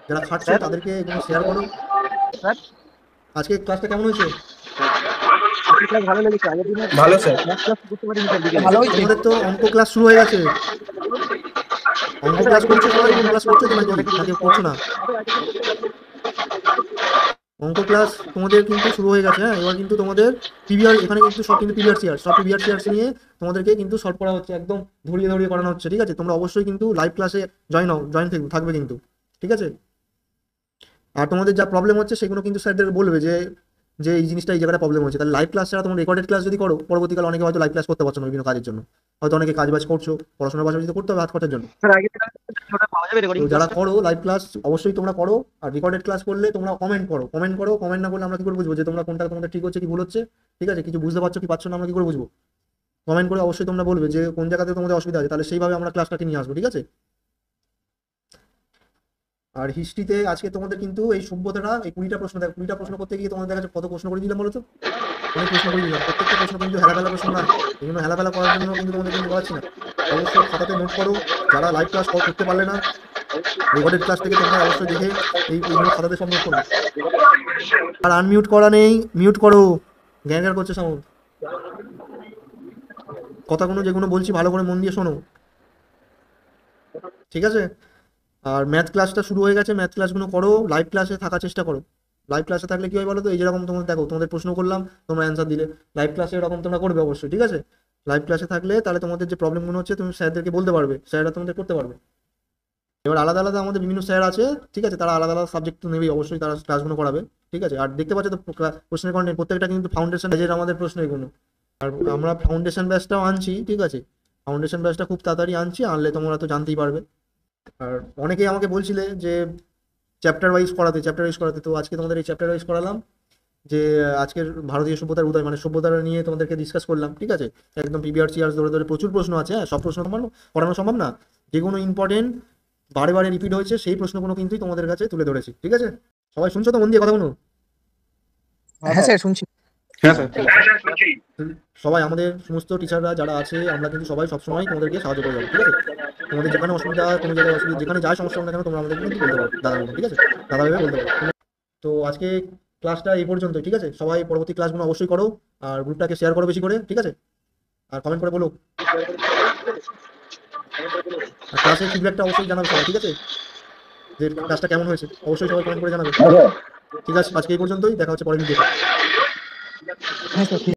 যারা খাটছে তাদেরকে এগুলো শেয়ার করো। স্যার আজকে ক্লাসটা কেমন হয়েছে? ভালো লেগেছে। আগের দিনে ভালো স্যার। ম্যাথ ক্লাস করতে পারিনি স্যার, বিকেলে ভালো হয়েছে। তোমাদের তো অঙ্ক ক্লাস শুরু হয়ে গেছে। অঙ্ক ক্লাস করছো সবাই? অঙ্ক ক্লাস করছো তো নাকি নাকি করছো না? অঙ্ক ক্লাস তোমাদের কিন্তু শুরু হয়ে গেছে। হ্যাঁ, এবার কিন্তু তোমাদের পিভিআর, এখানে কিন্তু সব কিন্তু পিভিআর সিআর, সব পিভিআর সিআর নিয়ে তোমাদেরকে কিন্তু সলভ করা হচ্ছে, একদম ধরিয়ে ধরিয়ে করানো হচ্ছে, ঠিক আছে? তোমরা অবশ্যই কিন্তু লাইভ ক্লাসে জয়েন থাকবে কিন্তু, ঠিক আছে? আর তোমাদের যা প্রবলেম হচ্ছে সেগুলো কিন্তু স্যারদের বলবে যে যে এই জিনিসটা এই জায়গাটা প্রবলেম হচ্ছে। তাহলে লাইভ ক্লাস ছাড়া তোমরা রেকর্ডেড ক্লাস যদি করো, পরবর্তীকালে অনেকে হয়তো লাইভ ক্লাস করতে পারছো না বিভিন্ন কাজের জন্য, হয়তো অনেকে কাজ বাজ করছো, পড়াশোনার পাশাপাশি তো করতে হবে হাত খরচের জন্য। স্যার আগের দিনে ওটা পাওয়া যাবে তো রেকর্ডিং? যারা করো লাইভ ক্লাস অবশ্যই তোমরা করো, আর রেকর্ডেড ক্লাস করলে তোমরা কমেন্ট করো। কমেন্ট না করলে আমরা কি করে বুঝবো যে তোমরা কোনটা তোমাদের ঠিক হচ্ছে কি ভুল হচ্ছে, ঠিক আছে? কিছু বুঝতে পারছো কি পারছো না আমরা কি করে বুঝবো? কমেন্ট করে অবশ্যই তোমরা বলবে যে কোন জায়গাতে তোমাদের অসুবিধা আছে, তাহলে সেইভাবে আমরা ক্লাসটাকে নিয়ে আসবো, ঠিক আছে? আর হিস্ট্রিতে আজকে তোমাদের কিন্তু এই সভ্যতাটা, এই 20টা প্রশ্ন, দেখো 20টা প্রশ্ন করতে গিয়ে তোমাদের দেখা যাচ্ছে কত প্রশ্ন করে দিলাম বলো তো? অনেক প্রশ্ন করে দিলাম। প্রত্যেকটা প্রশ্ন কিন্তু হেলাফেলা প্রশ্ন না, এগুলো হেলাফেলা করার জন্য কিন্তু তোমাদের কিন্তু করাচ্ছি না। অবশ্যই খাতাতে নোট করো। যারা লাইভ ক্লাস করতে পারলে না, রেকর্ডেড ক্লাস থেকে তোমরা অবশ্যই দেখে এইগুলো খাতাতে সব নোট করো। আর আনমিউট করা নেই, মিউট করো। গ্যাঙ্গার করছে সাউন্ড। কথাগুলো যেগুলো বলছি ভালো করে মন দিয়ে শোনো, ঠিক আছে? আর ম্যাথ ক্লাসটা শুরু হয়ে গেছে, ম্যাথ ক্লাসগুলো করো, লাইভ ক্লাসে থাকার চেষ্টা করো। লাইভ ক্লাসে থাকলে কি হয় বলো তো? এই যেরকম তোমরা দেখো, তোমাদের প্রশ্ন করলাম, তোমরা অ্যান্সার দিলে, লাইভ ক্লাসে এরকম তোমরা করবে অবশ্যই, ঠিক আছে? লাইভ ক্লাসে থাকলে তাহলে তোমাদের যে প্রবলেমগুলো হচ্ছে তুমি স্যারদেরকে বলতে পারবে, স্যাররা তোমাদের করতে পারবে। এবার আলাদা আলাদা আমাদের বিভিন্ন স্যার আছে, ঠিক আছে? তারা আলাদা আলাদা সাবজেক্ট তো নেবেই, অবশ্যই তারা ক্লাসগুলো করাবে, ঠিক আছে? আর দেখতে পাচ্ছ তো প্রশ্নের কন্টেন্ট প্রত্যেকটা কিন্তু ফাউন্ডেশন ব্যাচের আমাদের প্রশ্ন এগুলো। আর আমরা ফাউন্ডেশন ব্যাচটাও আনছি, ঠিক আছে? ফাউন্ডেশন ব্যাচটা খুব তাড়াতাড়ি আনছি, আনলে তোমরা তো জানতেই পারবে। আর অনেকেই আমাকে বলছিলে যে চ্যাপ্টার ওয়াইজ করাতে, তো আজকে তোমাদের এই চ্যাপ্টার ওয়াইজ করালাম। যে আজকের ভারতীয় সভ্যতার উদয়, মানে সভ্যতা নিয়ে তোমাদেরকে ডিসকাস করলাম, ঠিক আছে? একদম পিভিআর সিআর ধরে ধরে প্রচুর প্রশ্ন আছে। হ্যাঁ, সব প্রশ্ন তোমার করানো সম্ভব না, যেগুলো ইম্পর্টেন্ট বারে বারে রিপিট হয়েছে সেই প্রশ্নগুলো কিন্তু তোমাদের কাছে তুলে ধরেছি, ঠিক আছে? সবাই শুনছো তো মন দিয়ে কথাগুলো? হ্যাঁ স্যার শুনছি। হ্যাঁ স্যার। সবাই আমাদের সমস্ত টিচাররা যারা আছে, আমরা কিন্তু সবাই সবসময় তোমাদেরকে সাহায্য করে যাবো, ঠিক আছে? তোমাদের যেখানে অসুবিধা, কোনো জায়গায় অসুবিধা, যেখানে যায় সমস্যা হবে না কেন, তোমরা আমাদের কিন্তু বলতে পারো দাদা, ঠিক আছে? দাদা ভেবে বলতে পারো। তো আজকে ক্লাসটা এই পর্যন্ত, ঠিক আছে? সবাই পরবর্তী ক্লাসগুলো অবশ্যই করো, আর গ্রুপটাকে শেয়ার করো বেশি করে, ঠিক আছে? আর কমেন্ট করে বলো, আর ক্লাসের ফিডব্যাকটা অবশ্যই জানাবে সবাই, ঠিক আছে? যে ক্লাসটা কেমন হয়েছে অবশ্যই সবাই কমেন্ট করে জানাবে, হ্যাঁ স্যার। ঠিক আছে? আজকে এই পর্যন্তই, দেখা হচ্ছে পরের ভিডিও। হ্যাঁ স্যার।